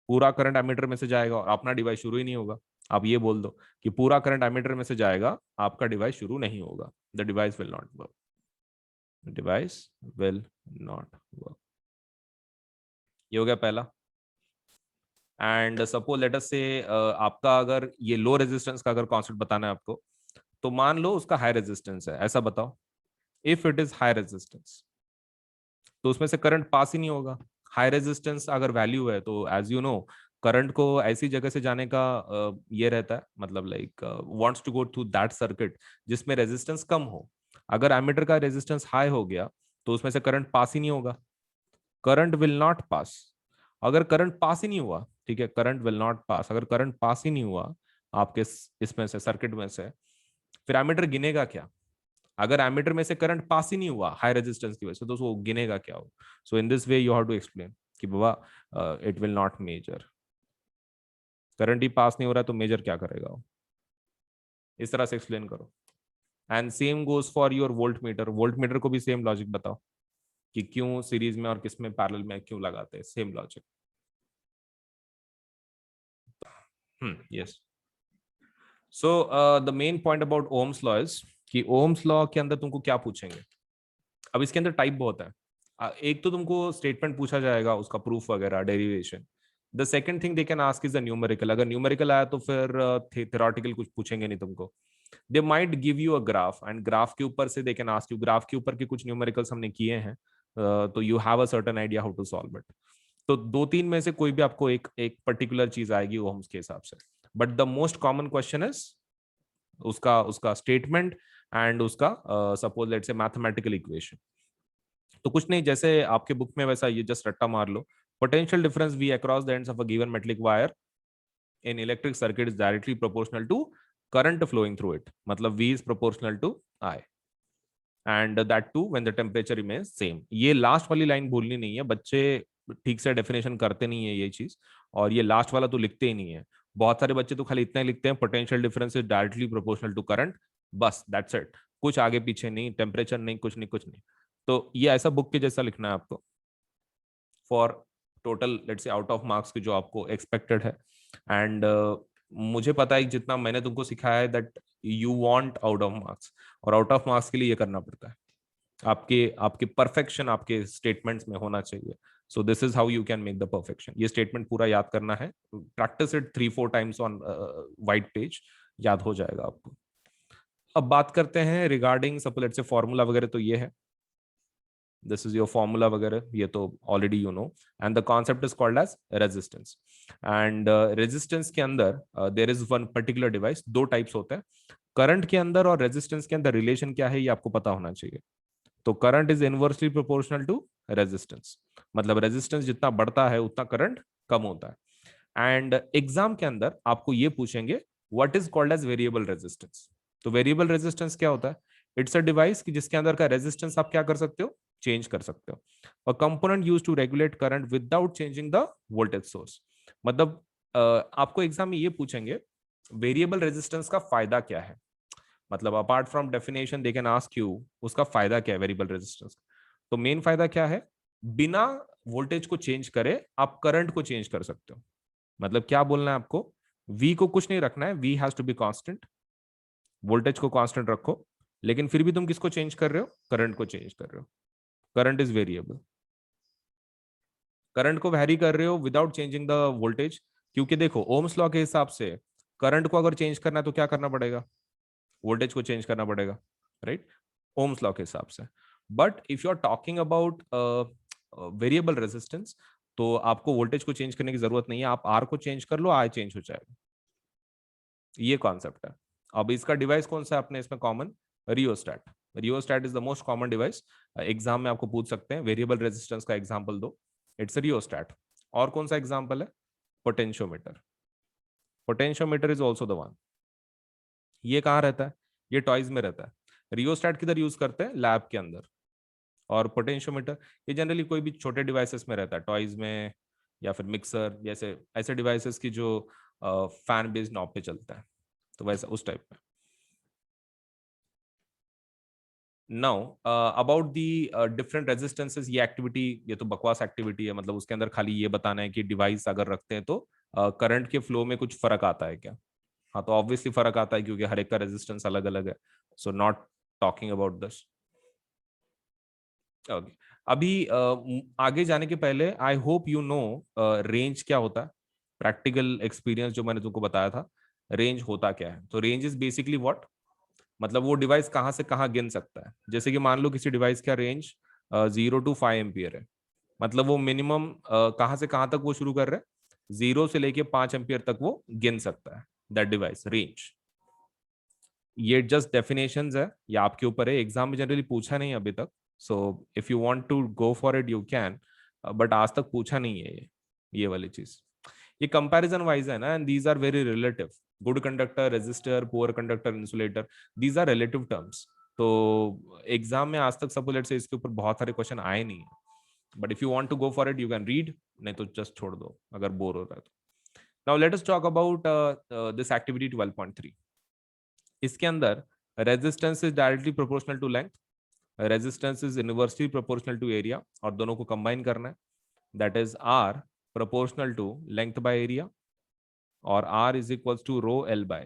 पूरा करंट एमीटर में से जाएगा और अपना डिवाइस शुरू ही नहीं होगा। आप ये बोल दो कि पूरा करंट एमीटर में से जाएगा, आपका डिवाइस शुरू नहीं होगा, the device will not work, device will not work. ये हो गया पहला। एंड सपोज लेट अस से आपका अगर ये लो रेजिस्टेंस का अगर कॉन्सेप्ट बताना है आपको, तो मान लो उसका हाई रेजिस्टेंस है, ऐसा बताओ। If it is high resistance तो उसमें से करंट पास ही नहीं होगा। हाई रेजिस्टेंस अगर वैल्यू है तो एज यू नो करंट को ऐसी जगह से जाने का ये रहता है, मतलब like wants to go through that circuit जिसमें रेजिस्टेंस कम हो। अगर एमीटर का रेजिस्टेंस हाई हो गया तो उसमें से करंट पास ही नहीं होगा, करंट विल नॉट पास। अगर करंट पास ही नहीं हुआ, ठीक है, करंट विल नॉट पास, अगर करंट पास ही नहीं हुआ आपके इसमें से सर्किट में से, फिर एमीटर गिनेगा क्या। अगर एमीटर में से करंट पास ही नहीं हुआ हाई रेजिस्टेंस की वजह से, तो वो गिनेगा क्या हो। So in this way you have to explain कि बाबा it will not measure, current ही पास नहीं हो रहा है तो मेजर क्या करेगा वो, इस तरह से एक्सप्लेन करो। And same goes for your volt meter, volt meter को भी सेम लॉजिक बताओ कि क्यों सीरीज में और किस में पैरेलल में क्यों लगाते हैं, same logic. Yes, so the main point about Ohm's law is कि ओम्स लॉ के अंदर तुमको क्या पूछेंगे। अब इसके अंदर टाइप बहुत है। एक तो तुमको स्टेटमेंट पूछा जाएगा, उसका प्रूफ वगैरह, derivation. The second thing they can ask is the numerical, अगर न्यूमेरिकल आया तो फिर थ्योरेटिकल कुछ पूछेंगे नहीं तुमको। They might give you a graph and graph के ऊपर से they can ask you, graph के ऊपर के कुछ न्यूमेरिकल्स हमने किए हैं, तो you have a certain idea how to solve it. तो दो तीन में से कोई भी आपको एक एक पर्टिकुलर चीज आएगी वो हम उसके हिसाब से। But the most common question is उसका उसका स्टेटमेंट एंड उसका सपोज लेट से मैथमेटिकल इक्वेशन। तो कुछ नहीं, जैसे आपके बुक में वैसा ये जस्ट रट्टा मार लो, potential difference V across the ends of a given metallic wire in electric circuit is directly proportional to current flowing through it, मतलब V is proportional to I and that too when the temperature remains same। ये last वाली line भूलनी नहीं है, बच्चे ठीक से definition करते नहीं है ये चीज, और ये लास्ट वाला तो लिखते ही नहीं है। बहुत सारे बच्चे तो खाली इतना ही लिखते हैं, potential difference is directly proportional to current, बस दैट्स इट, कुछ आगे पीछे नहीं, टेम्परेचर नहीं, कुछ नहीं कुछ नहीं। तो ये ऐसा बुक के जैसा लिखना है आपको for total let's say out of marks की जो आपको एक्सपेक्टेड है। एंड मुझे पता है जितना मैंने तुमको सिखाया है that you want out of marks, और आउट ऑफ मार्क्स के लिए ये करना पड़ता है, आपके आपके परफेक्शन आपके स्टेटमेंट्स में होना चाहिए। सो this is how you can make the perfection. ये स्टेटमेंट पूरा याद करना है, practice it 3-4 times on white page, याद हो जाएगा आपको। अब बात करते हैं रिगार्डिंग सपोज लेट्स से फॉर्मूला वगैरह, तो ये है, दिस इज योर फॉर्मूला वगैरह, ये तो already you know. And the concept is called as resistance. And resistance के अंदर there is one particular device, दो टाइप्स होते हैं। करंट के अंदर और रेजिस्टेंस के अंदर रिलेशन क्या है ये आपको पता होना चाहिए। तो current is inversely proportional to resistance, मतलब रेजिस्टेंस जितना बढ़ता है उतना करंट कम होता है। एंड एग्जाम के अंदर आपको ये पूछेंगे what is called as variable resistance. तो वेरिएबल रेजिस्टेंस क्या होता है, इट्स अ डिवाइस कि जिसके अंदर का रेजिस्टेंस आप क्या कर सकते हो, चेंज कर सकते हो। और component use to regulate current without changing the voltage source. मतलब आपको एग्जाम में ये पूछेंगे वेरिएबल रेजिस्टेंस का फायदा क्या है, मतलब apart from definition they can ask you उसका फायदा क्या है वेरिएबल रेजिस्टेंस। तो मेन फायदा क्या है, बिना वोल्टेज को चेंज करे आप करंट को चेंज कर सकते हो। मतलब क्या बोलना है आपको, V को कुछ नहीं रखना है, V has to be constant, voltage को कांस्टेंट रखो, लेकिन फिर भी तुम किसको चेंज कर रहे हो, करंट को चेंज कर रहे हो। करंट इज वेरिएबल, करंट को वैरी कर रहे हो विदाउट चेंजिंग द वोल्टेज। क्योंकि देखो ओम्स लॉ के हिसाब से करंट को अगर चेंज करना है तो क्या करना पड़ेगा, वोल्टेज को चेंज करना पड़ेगा, राइट, ओम्स लॉ के हिसाब से। But if you are talking about variable resistance तो आपको वोल्टेज को चेंज करने की जरूरत नहीं है, आप आर को चेंज कर लो, आई चेंज हो जाएगा। ये कॉन्सेप्ट है। अब इसका डिवाइस कौन सा है अपने इसमें common, rheostat. Rheostat is the most common device. Exam में आपको पूछ सकते हैं वेरिएबल रेजिस्टेंस का एग्जांपल दो, इट्स रियोस्टैट। और कौन सा एग्जांपल है? Potentiometer. Potentiometer is also the one. ये कहाँ रहता है? ये टॉयज में रहता है। रियोस्टैट किधर यूज करते हैं? लैब के अंदर। और पोटेंशियोमीटर ये जनरली कोई भी छोटे डिवाइसेस में रहता है, टॉयज में या फिर मिक्सर जैसे ऐसे डिवाइसेस की जो फैन बेस्ड नॉब पे चलता है, तो वैसा उस टाइप में। Now about the different resistances, ये एक्टिविटी ये तो बकवास एक्टिविटी है, मतलब उसके अंदर खाली ये बताना है कि डिवाइस अगर रखते हैं तो करंट के फ्लो में कुछ फर्क आता है क्या? हाँ, तो ऑब्वियसली फर्क आता है क्योंकि हर एक का रेजिस्टेंस अलग अलग है। So not talking about this. Okay, अभी आगे जाने के पहले I hope you know range क्या होता है। प्रैक्टिकल एक्सपीरियंस जो मैंने तुमको बताया था, रेंज होता क्या है? तो रेंज इज बेसिकली व्हाट, मतलब वो डिवाइस कहाँ से कहाँ गिन सकता है। जैसे कि मान लो किसी डिवाइस का रेंज 0 to 5 एम्पियर है, मतलब वो मिनिमम कहाँ से कहाँ तक वो शुरू कर रहा है, 0 से लेके 5 एम्पियर तक वो गिन सकता है, दैट डिवाइस रेंज। ये जस्ट डेफिनेशंस है, ये आपके ऊपर है, एग्जाम में जनरली पूछा नहीं अभी तक। So if you want to go for it you can, but आज तक पूछा नहीं है ये वाली चीज। ये कंपैरिजन वाइज है ना, and these are very relative. Good conductor, resistor, poor conductor, insulator, these are relative terms. तो एग्जाम में आज तक सपोज से इसके ऊपर बहुत सारे क्वेश्चन आए नहीं है, but if you want to go for it you can read, नहीं तो जस्ट छोड़ दो अगर बोर हो रहा है तो। Now let us talk about this activity 12.3। इसके अंदर resistance is directly proportional to length, resistance is inversely proportional to area, और दोनों को कंबाइन करना है, that is R proportional to length by area, और R is equals to rho L by,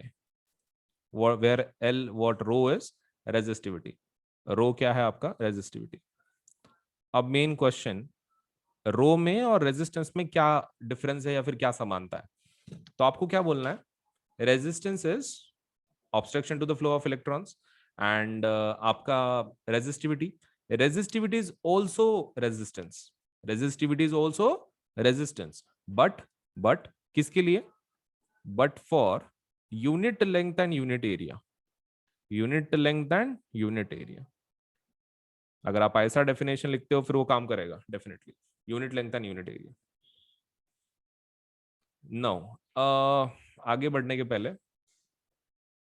where L what rho is resistivity, rho क्या है आपका resistivity। अब मेन क्वेश्चन, रो में और रेजिस्टेंस में क्या डिफरेंस है या फिर क्या समानता है? तो आपको क्या बोलना है, resistance is obstruction to the flow of electrons, and आपका resistivity, resistivity is also resistance, resistivity is also resistance, but किसके लिए? But for unit length and unit area, unit length and unit area. अगर आप ऐसा definition लिखते हो फिर वो काम करेगा definitely, unit length and unit area. No, आगे बढ़ने के पहले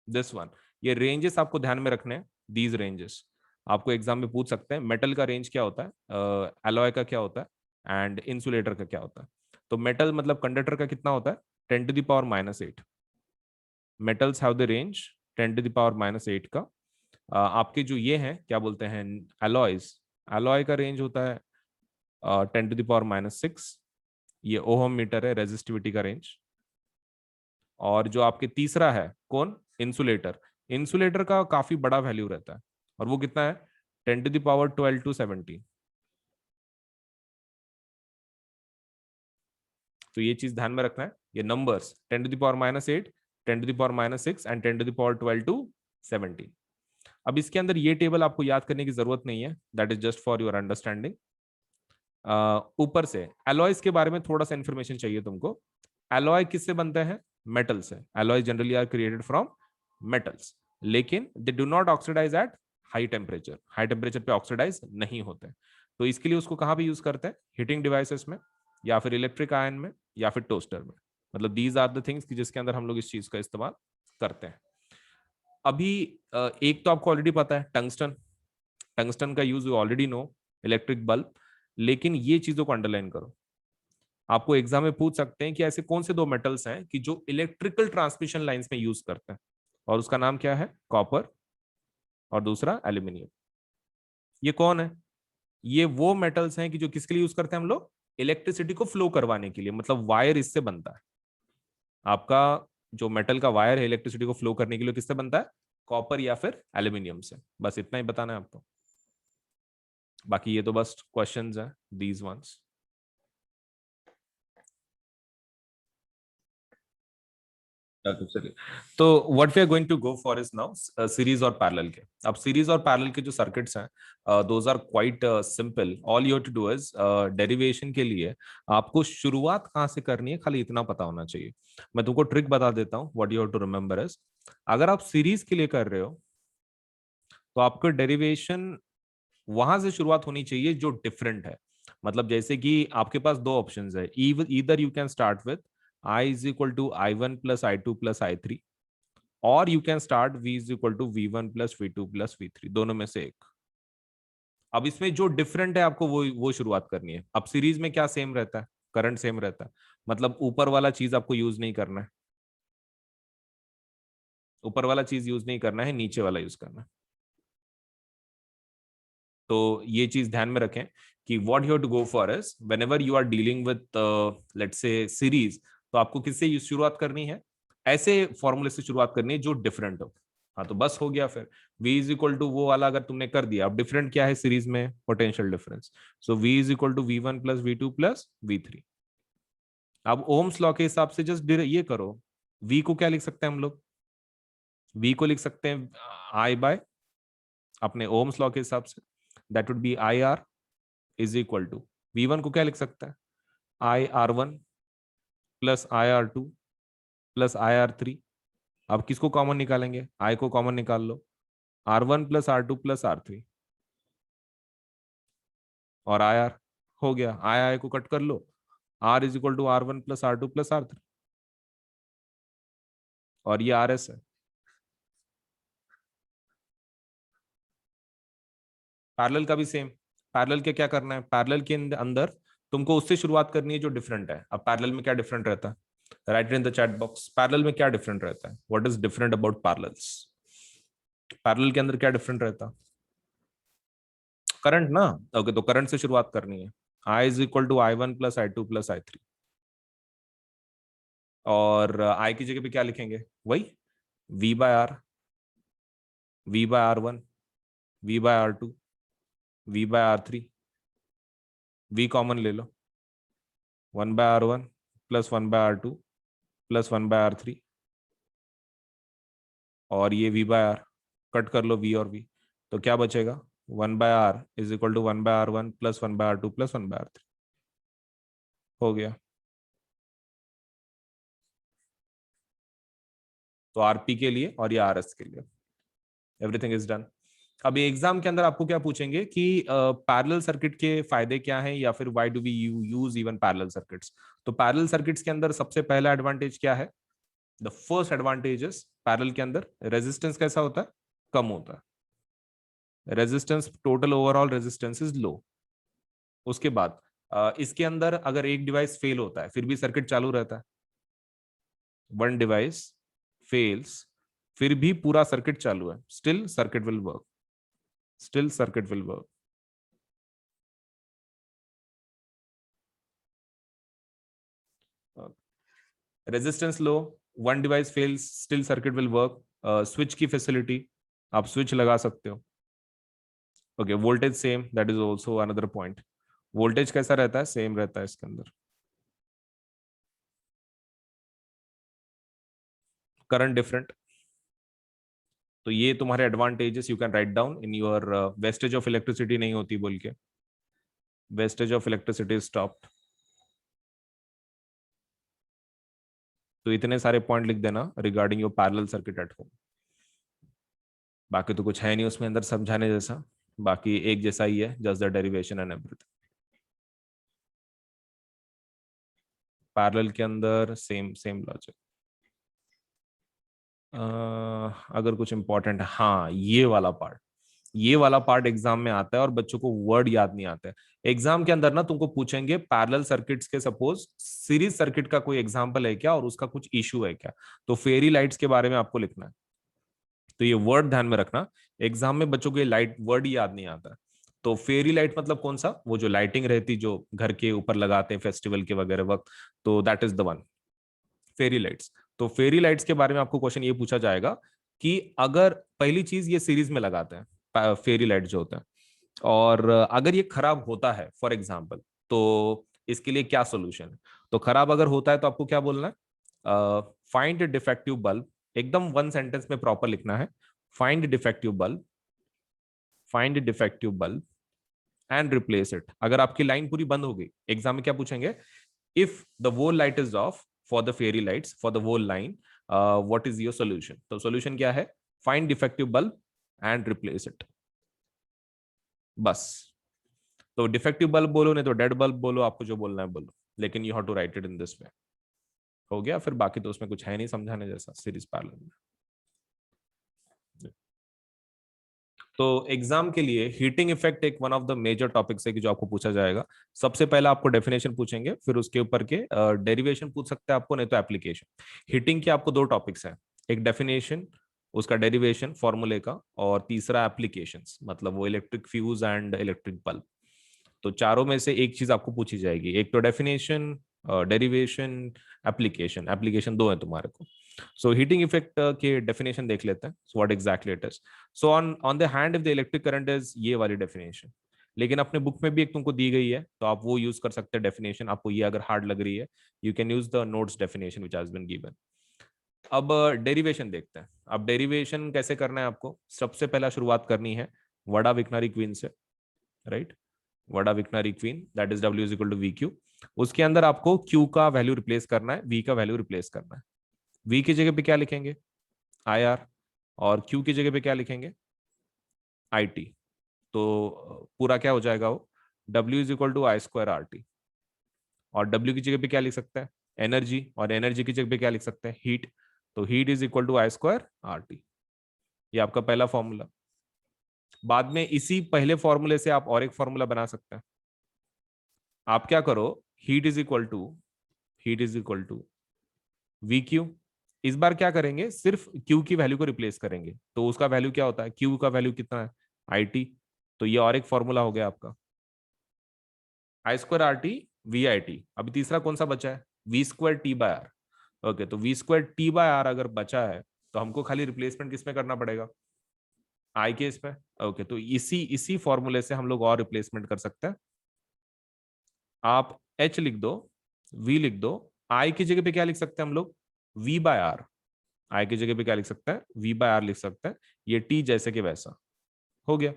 दिस वन, ये रेंजेस आपको ध्यान में रखने हैं। दीज रेंजेस आपको एग्जाम में पूछ सकते हैं, मेटल का रेंज क्या होता है, एलॉय का क्या होता है, एंड इंसुलेटर का क्या होता है। तो मेटल मतलब कंडक्टर का कितना होता है, 10⁻⁻8। मेटल्स हैव द रेंज 10⁻⁻8 का। आपके जो ये हैं क्या बोलते हैं, एलॉयज, एलॉय का रेंज होता है 10⁻⁻6। ये ओहम मीटर है रेजिस्टिविटी का रेंज। और जो आपके तीसरा है कौन, इंसुलेटर, इंसुलेटर का काफी बड़ा वैल्यू रहता है, और वो कितना है, 10⁻12 to 17। तो ये चीज ध्यान में रखना है, ये नंबर्स 10⁻⁻8, 10⁻⁻6 एंड 10⁻12 to 17। अब इसके अंदर ये टेबल आपको याद करने की जरूरत नहीं है, that is just for your understanding. ऊपर से एलॉयज के बारे में थोड़ा सा इंफॉर्मेशन चाहिए तुमको। एलॉय किससे बनते हैं, मेटल से। Alloy generally are created from metals, लेकिन they do not oxidise at high temperature, high temperature पे ऑक्सीडाइज नहीं होते। तो इसके लिए उसको कहाँ पे यूज करते हैं, हीटिंग डिवाइसेस में, या फिर इलेक्ट्रिक आयन में, या फिर टोस्टर में। मतलब दीज आर द थिंग्स जिसके अंदर हम लोग इस चीज का इस्तेमाल करते हैं। अभी एक तो आपको ऑलरेडी पता है टंगस्टन, टंगस्टन का use you already know, electric bulb. लेकिन ये चीजों को अंडरलाइन करो, आपको एग्जाम में पूछ सकते हैं कि ऐसे कौन से दो मेटल्स हैं कि जो इलेक्ट्रिकल ट्रांसमिशन लाइंस में यूज करते हैं, और उसका नाम क्या है, कॉपर, और दूसरा एल्यूमिनियम। ये कौन है, ये वो मेटल्स हैं कि जो किसके लिए यूज करते हैं हम लोग, इलेक्ट्रिसिटी को फ्लो करवाने के लिए, मतलब वायर इससे बनता है। आपका जो मेटल का वायर है इलेक्ट्रिसिटी को फ्लो करने के लिए किससे बनता है, कॉपर या फिर एल्यूमिनियम से। बस इतना ही बताना है आपको, बाकी ये तो बस क्वेश्चंस हैं, दीज वंस। चलिए, तो what we are going to go for is now series और पैरेलल के। अब सीरीज और पैरेलल के जो सर्किट्स हैं those are quite simple. All you have to do is derivation के लिए आपको शुरुआत कहाँ से करनी है खाली इतना पता होना चाहिए। मैं तुमको ट्रिक बता देता हूँ, what you have to remember is, अगर आप सीरीज के लिए कर रहे हो तो आपका डेरिवेशन वहां से शुरुआत होनी चाहिए जो डिफरेंट है। मतलब जैसे कि आपके पास दो ऑप्शंस है, either you can start with I is equal to I1 plus I2 plus I3, और you can start V is equal to V1 plus V2 plus V3, दोनों में से एक। अब इसमें जो डिफरेंट है आपको वो शुरुआत करनी है। अब सीरीज में क्या सेम रहता है, करंट सेम रहता है, मतलब ऊपर वाला चीज आपको यूज नहीं करना है, ऊपर वाला चीज यूज नहीं करना है, नीचे वाला यूज करना है। तो ये चीज ध्यान में रखें कि what you have to go for is whenever you are dealing with let's say series, तो आपको किससे शुरुआत करनी है, ऐसे फॉर्मूले से शुरुआत करनी है जो डिफरेंट हो। हाँ तो बस हो गया फिर, v इज इक्वल टू वो वाला अगर तुमने कर दिया। अब डिफरेंट क्या है सीरीज में, potential difference. So v is equal to V1 plus V2 plus V3। अब ओम्स लॉ के हिसाब से जस्ट ये करो, v को क्या लिख सकते हैं हम लोग, v को लिख सकते हैं I बाय, अपने ओम्स लॉ के हिसाब से that would be IR is equal to, V1 को क्या लिख सकता है, IR1 plus IR2 plus IR3। अब किसको कॉमन निकालेंगे, I को कॉमन निकाल लो, R1 plus R2 plus R3 और IR। हो गया, I को कट कर लो, R is equal to R1 plus R2 plus R3, और ये RS है। पैरेलल का भी सेम, पैरेलल के क्या करना है, पैरेलल के अंदर तुमको उससे शुरुआत करनी है जो डिफरेंट है। अब पैरेलल में क्या डिफरेंट रहता है, right in the chat box, parallel में क्या डिफरेंट रहता है, what is different about parallels, parallel के अंदर क्या डिफरेंट रहता है, करंट ना। ओके तो करंट से शुरुआत करनी है, I is equal to I1 plus I2 plus I3, और I की जगह पे क्या लिखेंगे, वही V by R, V by R1, V by R2, V by R3, V common ले लो, 1/R1 plus 1/R2 plus 1/R3, और ये V/R कट कर लो, V और V, तो क्या बचेगा, 1/R is equal to 1/R1 plus 1/R2 plus 1/R3। हो गया, तो RP के लिए और ये RS के लिए एवरीथिंग इज डन। अभी एग्जाम के अंदर आपको क्या पूछेंगे कि पैरेलल सर्किट के फायदे क्या हैं, या फिर why do we use even parallel circuits. तो पैरेलल सर्किट्स के अंदर सबसे पहला एडवांटेज क्या है, the first advantage is parallel के अंदर रेजिस्टेंस कैसा होता है, कम होता है, resistance total overall resistance is low. उसके बाद इसके अंदर अगर एक डिवाइस फेल होता है फिर भी सर्किट चालू रहता है, वन डिवाइस फेल्स फिर भी पूरा सर्किट चालू है, still circuit will work, still circuit will work. Resistance low, one device fails, still circuit will work. Switch की फैसिलिटी, आप स्विच लगा सकते हो। Okay voltage same, that is also another point, voltage कैसा रहता है, सेम रहता है इसके अंदर। करंट डिफरेंट, तो ये तुम्हारे advantages you can write down in your, wastage of electricity नहीं होती बोल के, वेस्टेज ऑफ इलेक्ट्रिसिटी स्टॉप्ड। तो इतने सारे पॉइंट लिख देना regarding your parallel circuit at home. बाकी तो कुछ है नहीं उसमें अंदर समझाने जैसा, बाकी एक जैसा ही है, just the derivation and everything. Parallel के अंदर सेम सेम लॉजिक। अगर कुछ इंपॉर्टेंट है, हाँ ये वाला पार्ट, ये वाला पार्ट एग्जाम में आता है और बच्चों को वर्ड याद नहीं आता है। एग्जाम के अंदर ना तुमको पूछेंगे पैरेलल सर्किट्स के, सपोज सीरीज सर्किट का कोई एग्जांपल है क्या और उसका कुछ इशू है क्या, तो फेरी लाइट्स के बारे में आपको लिखना है। तो ये वर्ड ध्यान में रखना, एग्जाम में बच्चों को ये लाइट वर्ड ही याद नहीं आता है। तो फेरी लाइट मतलब कौन सा, वो जो लाइटिंग रहती जो घर के ऊपर लगाते हैं फेस्टिवल के वगैरह वक्त, तो that is the one, fairy lights. तो फेरी लाइट्स के बारे में आपको क्वेश्चन ये पूछा जाएगा कि अगर पहली चीज ये सीरीज में लगाते हैं फेरी लाइट जो होता है, और अगर ये खराब होता है फॉर एग्जाम्पल, तो इसके लिए क्या सोल्यूशन है। तो खराब अगर होता है तो आपको क्या बोलना है, फाइंड डिफेक्टिव बल्ब, एकदम वन सेंटेंस में प्रॉपर लिखना है, find defective bulb, find defective bulb and replace it. अगर आपकी लाइन पूरी बंद हो गई, एग्जाम में क्या पूछेंगे, if the whole light is off for the fairy lights for the whole line, what is your solution। तो solution क्या है, find defective bulb and replace it, बस। तो डिफेक्टिव बल्ब बोलो, नहीं तो डेड बल्ब बोलो, आपको जो बोलना है बोलो, लेकिन you have to write it in this way. हो गया? फिर बाकी तो उसमें कुछ है नहीं समझाने जैसा सीरीज पैरेलल में। तो एग्जाम के लिए हीटिंग इफेक्ट एक one of the major topics है कि जो आपको पूछा जाएगा। सबसे पहला आपको डेफिनेशन पूछेंगे, फिर उसके ऊपर के डेरिवेशन पूछ सकते हैं आपको, नहीं तो एप्लीकेशन। हीटिंग के आपको दो टॉपिक्स हैं, एक डेफिनेशन, उसका डेरिवेशन फॉर्मूले का, और तीसरा एप्लीकेशंस, मतलब वो electric fuse and electric bulb. तो चारों में से एक चीज आपको पूछी जाएगी, एक तो डेफिनेशन, डेरिवेशन, एप्लीकेशन। एप्लीकेशन दो है तुम्हारे को। सो हीटिंग इफेक्ट के डेफिनेशन देख लेते हैं। So what exactly it is. So on on the hand if the electric current is, ये वाली डेफिनेशन, लेकिन अपने बुक में भी एक तुमको दी गई है, तो आप वो यूज कर सकते हैं डेफिनेशन। आपको ये अगर हार्ड लग रही है, you can use the notes definition which has been given. अब डेरिवेशन देखते हैं। अब डेरिवेशन कैसे करना है आपको, सबसे पहला शुरुआत करनी है वडा विक्नारी क्वीन से, राइट। वडा विक्नारी क्वीन, that is W is equal to V Q. उसके अंदर आपको Q का वैल्यू रिप्लेस करना है, V का वैल्यू रिप्लेस करना है। V की जगह पे क्या लिखेंगे, IR, और Q की जगह पे क्या लिखेंगे, IT। तो पूरा क्या हो जाएगा वो, W is equal to I²RT। और W की जगह पे क्या लिख सकते हैं, एनर्जी, और एनर्जी की जगह पे क्या लिख सकते हैं, हीट। तो heat is equal to I²RT। ये आपका पहला फॉर्मूला। बाद में इसी पहले फॉर्मूले से आप और एक फॉर्मूला बना सकते हैं। आप क्या करो, heat is equal to, heat is equal to V Q. इस बार क्या करेंगे, सिर्फ क्यू की वैल्यू को रिप्लेस करेंगे। तो उसका वैल्यू क्या होता है, क्यू का वैल्यू कितना है, IT। तो ये और एक फॉर्मूला हो गया आपका, I²RT VIT। अभी तीसरा कौन सा बचा है, V²T/R। ओके, तो V²T/R अगर बचा है, तो हमको खाली रिप्लेसमेंट किसमें करना पड़ेगा, आई के इसमें। ओके, तो इसी इसी फॉर्मूले से हम लोग और रिप्लेसमेंट कर सकते हैं। आप H लिख दो, V लिख दो, I की जगह पे क्या लिख सकते हैं हम लोग, V/R। आई की जगह पे क्या लिख सकते हैं, V/R लिख सकते हैं। ये T जैसे कि वैसा हो गया।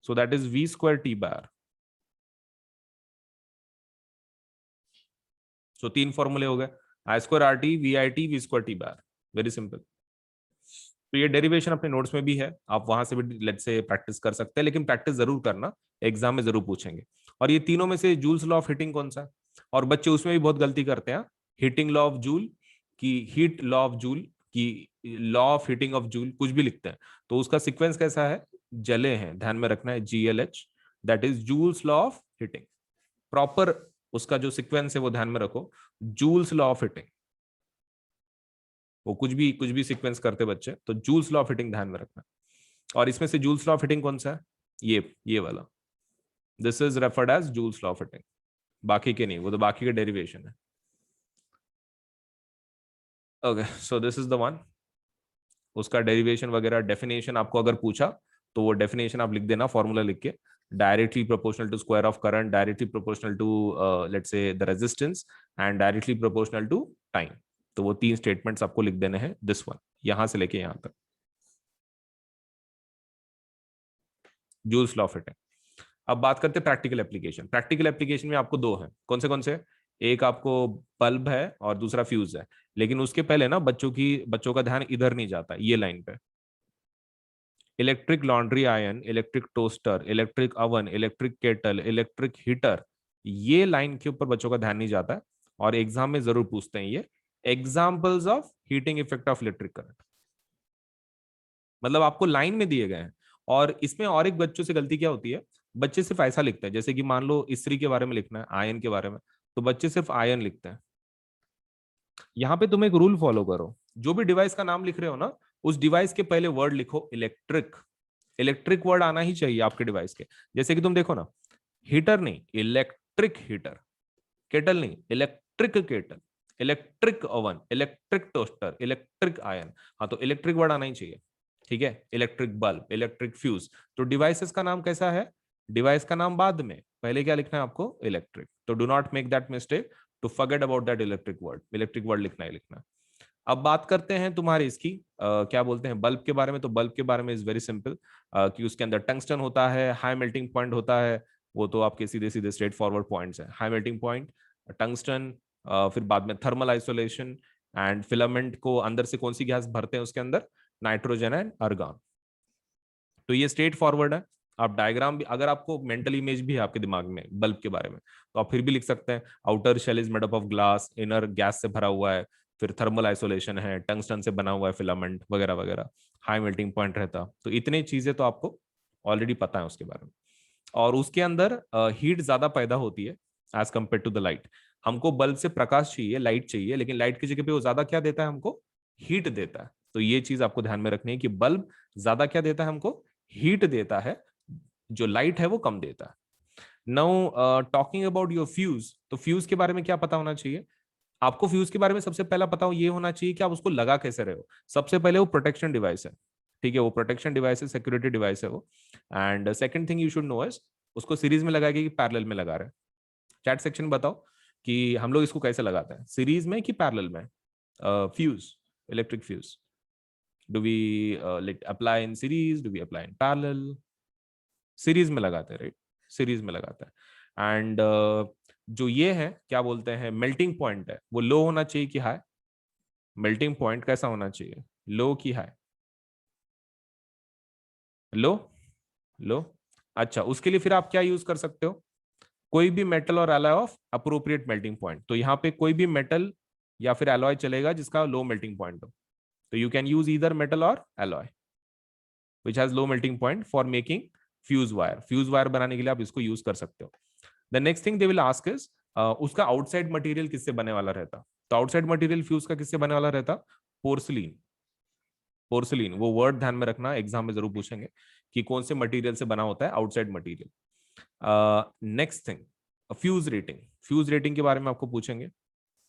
So that is V²T/R। सो तीन फॉर्मूले हो गए, I²RT, VIT, V²T/R। Very simple. तो ये डेरिवेशन अपने नोट्स में भी है, आप वहां से भी लेट्स से प्रैक्टिस कर सकते हैं, लेकिन प्रैक्टिस जरूर करना, एग्जाम में जरूर पूछेंगे। और ये तीनों में से जूल्स लॉ ऑफ हीटिंग कौन सा है, और बच्चे उसमें भी बहुत गलती करते हैं, हीटिंग लॉ ऑफ जूल की हीट लॉ ऑफ जूल की law of heating of joule, कुछ भी लिखते हैं। तो उसका सीक्वेंस कैसा है, जले हैं, ध्यान में रखना है, GLH, that is joules law of heating. Proper उसका जो सीक्वेंस है वो ध्यान में रखो, जूल्स लॉ ऑफ हीटिंग। वो कुछ भी सीक्वेंस करते बच्चे, तो जूल्स लॉ ऑफ हीटिंग ध्यान में रखना। और इसमें से जूल्स लॉ ऑफ हीटिंग कौन सा है, ये वाला, this is referred as Joule's law of heating. बाकी के नहीं, वो तो बाकी के डेरिवेशन है। Okay, so this is the one. उसका डेरिवेशन वगैरह डेफिनेशन आपको अगर पूछा, तो वो डेफिनेशन आप लिख देना, फॉर्मूला लिख के, directly proportional to square of current, directly proportional to let's say the resistance, and directly proportional to time. तो वो तीन स्टेटमेंट्स आपको लिख देने हैं, दिस वन, यहां से लेके यहां तक, जूल्स लॉ ऑफ हीटिंग। अब बात करते हैं प्रैक्टिकल एप्लीकेशन। प्रैक्टिकल एप्लीकेशन में आपको दो हैं, कौन से, एक आपको बल्ब है और दूसरा फ्यूज है। लेकिन उसके पहले ना बच्चों का ध्यान इधर नहीं जाता, ये लाइन पे, electric laundry iron, electric toaster, electric oven, electric kettle, electric heater, ये लाइन के ऊपर बच्चों का ध्यान नहीं जाता है, और एग्जाम में जरूर पूछते हैं ये, examples of heating effect of electric current. मतलब आपको लाइन में दिए गए हैं। और इसमें और एक बच्चों से गलती क्या होती है, बच्चे सिर्फ ऐसा लिखते हैं, जैसे कि मान लो इस्त्री के बारे में लिखना है, आयन के बारे में, तो बच्चे सिर्फ आयन लिखते हैं। यहाँ पे तुम एक रूल फॉलो करो, जो भी डिवाइस का नाम लिख रहे हो ना, उस डिवाइस के पहले वर्ड लिखो इलेक्ट्रिक। इलेक्ट्रिक वर्ड आना ही चाहिए आपके डिवाइस के। जैसे कि तुम देखो ना, हीटर नहीं, इलेक्ट्रिक हीटर, केटल नहीं, electric kettle, electric oven, electric toaster, electric ion. हाँ, तो इलेक्ट्रिक वर्ड आना ही चाहिए, ठीक है। Electric bulb, electric fuse. तो डिवाइसेस का नाम कैसा है, डिवाइस का नाम बाद में, पहले क्या लिखना है आपको, इलेक्ट्रिक। तो do not make that mistake to forget about that electric word, electric word लिखना ही लिखना। अब बात करते हैं तुम्हारे इसकी क्या बोलते हैं, बल्ब के बारे में। तो बल्ब के बारे में इज वेरी सिंपल, कि उसके अंदर टंगस्टन होता है, हाई मेल्टिंग पॉइंट होता है। वो तो आपके सीधे सीधे स्ट्रेट फॉरवर्ड पॉइंट्स है, हाई मेल्टिंग पॉइंट, टंगस्टन, फिर बाद में थर्मल आइसोलेशन, एंड फिलामेंट को अंदर से कौन सी गैस भरते हैं उसके अंदर, नाइट्रोजन एंड अर्गन। तो ये स्ट्रेट फॉरवर्ड है। आप डायग्राम भी, अगर आपको मेंटल इमेज भी है आपके दिमाग में बल्ब के बारे में, तो आप फिर भी लिख सकते हैं outer shell is made up of glass, inner gas से भरा हुआ है, फिर थर्मल आइसोलेशन है, टंगस्टन से बना हुआ है फिलामेंट वगैरह वगैरह, हाई मेल्टिंग पॉइंट रहता। तो इतनी चीजें तो आपको ऑलरेडी पता है उसके बारे में। और उसके अंदर हीट ज्यादा पैदा होती है as compare to the light. हमको बल्ब से प्रकाश चाहिए, लाइट चाहिए, लेकिन लाइट की जगह पे वो ज्यादा क्या देता है हमको, हीट देता है। तो ये चीज आपको ध्यान में रखनी है कि बल्ब ज्यादा क्या देता है हमको, हीट देता है, जो लाइट है वो कम देता है। Now talking about your fuse, तो फ्यूज के बारे में क्या पता होना चाहिए आपको? फ्यूज के बारे में सबसे पहला पता हो ये होना चाहिए कि आप उसको लगा कैसे रहे हो। सबसे पहले वो प्रोटेक्शन डिवाइस है, ठीक है, वो प्रोटेक्शन डिवाइस है, सिक्योरिटी डिवाइस है वो। And second thing you should know is उसको सीरीज में लगाएगी कि पैरेलल में लगा रहे हैं। चैट सेक्शन में बताओ कि हम लोग इसको कैसे लगाते हैं, सीरीज में कि पैरेलल में? Fuse, electric fuse, do we apply in series, do we apply in parallel? Series में लगाते हैं, राइट, सीरीज में लगाते हैं। एंड जो ये है क्या बोलते हैं, मेल्टिंग पॉइंट है, वो लो होना चाहिए कि हाई? मेल्टिंग पॉइंट कैसा होना चाहिए, लो की हाई? लो, लो। अच्छा, उसके लिए फिर आप क्या यूज कर सकते हो, कोई भी मेटल और alloy of appropriate melting point. तो यहाँ पे कोई भी मेटल या फिर एलॉय चलेगा जिसका लो मेल्टिंग पॉइंट हो। तो you can use either metal और alloy which has low melting point for making fuse wire. Fuse wire बनाने के लिए आप इसको यूज कर सकते हो। The next thing they will ask is उसका आउटसाइड मटेरियल किससे बने वाला रहता? तो आउटसाइड मटेरियल फ्यूज का किससे बने वाला रहता? पोर्सलिन। पोर्सलिन, वो वर्ड ध्यान में रखना, एग्जाम में जरूर पूछेंगे कि कौन से मटेरियल से बना होता है outside material. Next thing, fuse rating. Fuse rating के बारे में आपको पूछेंगे।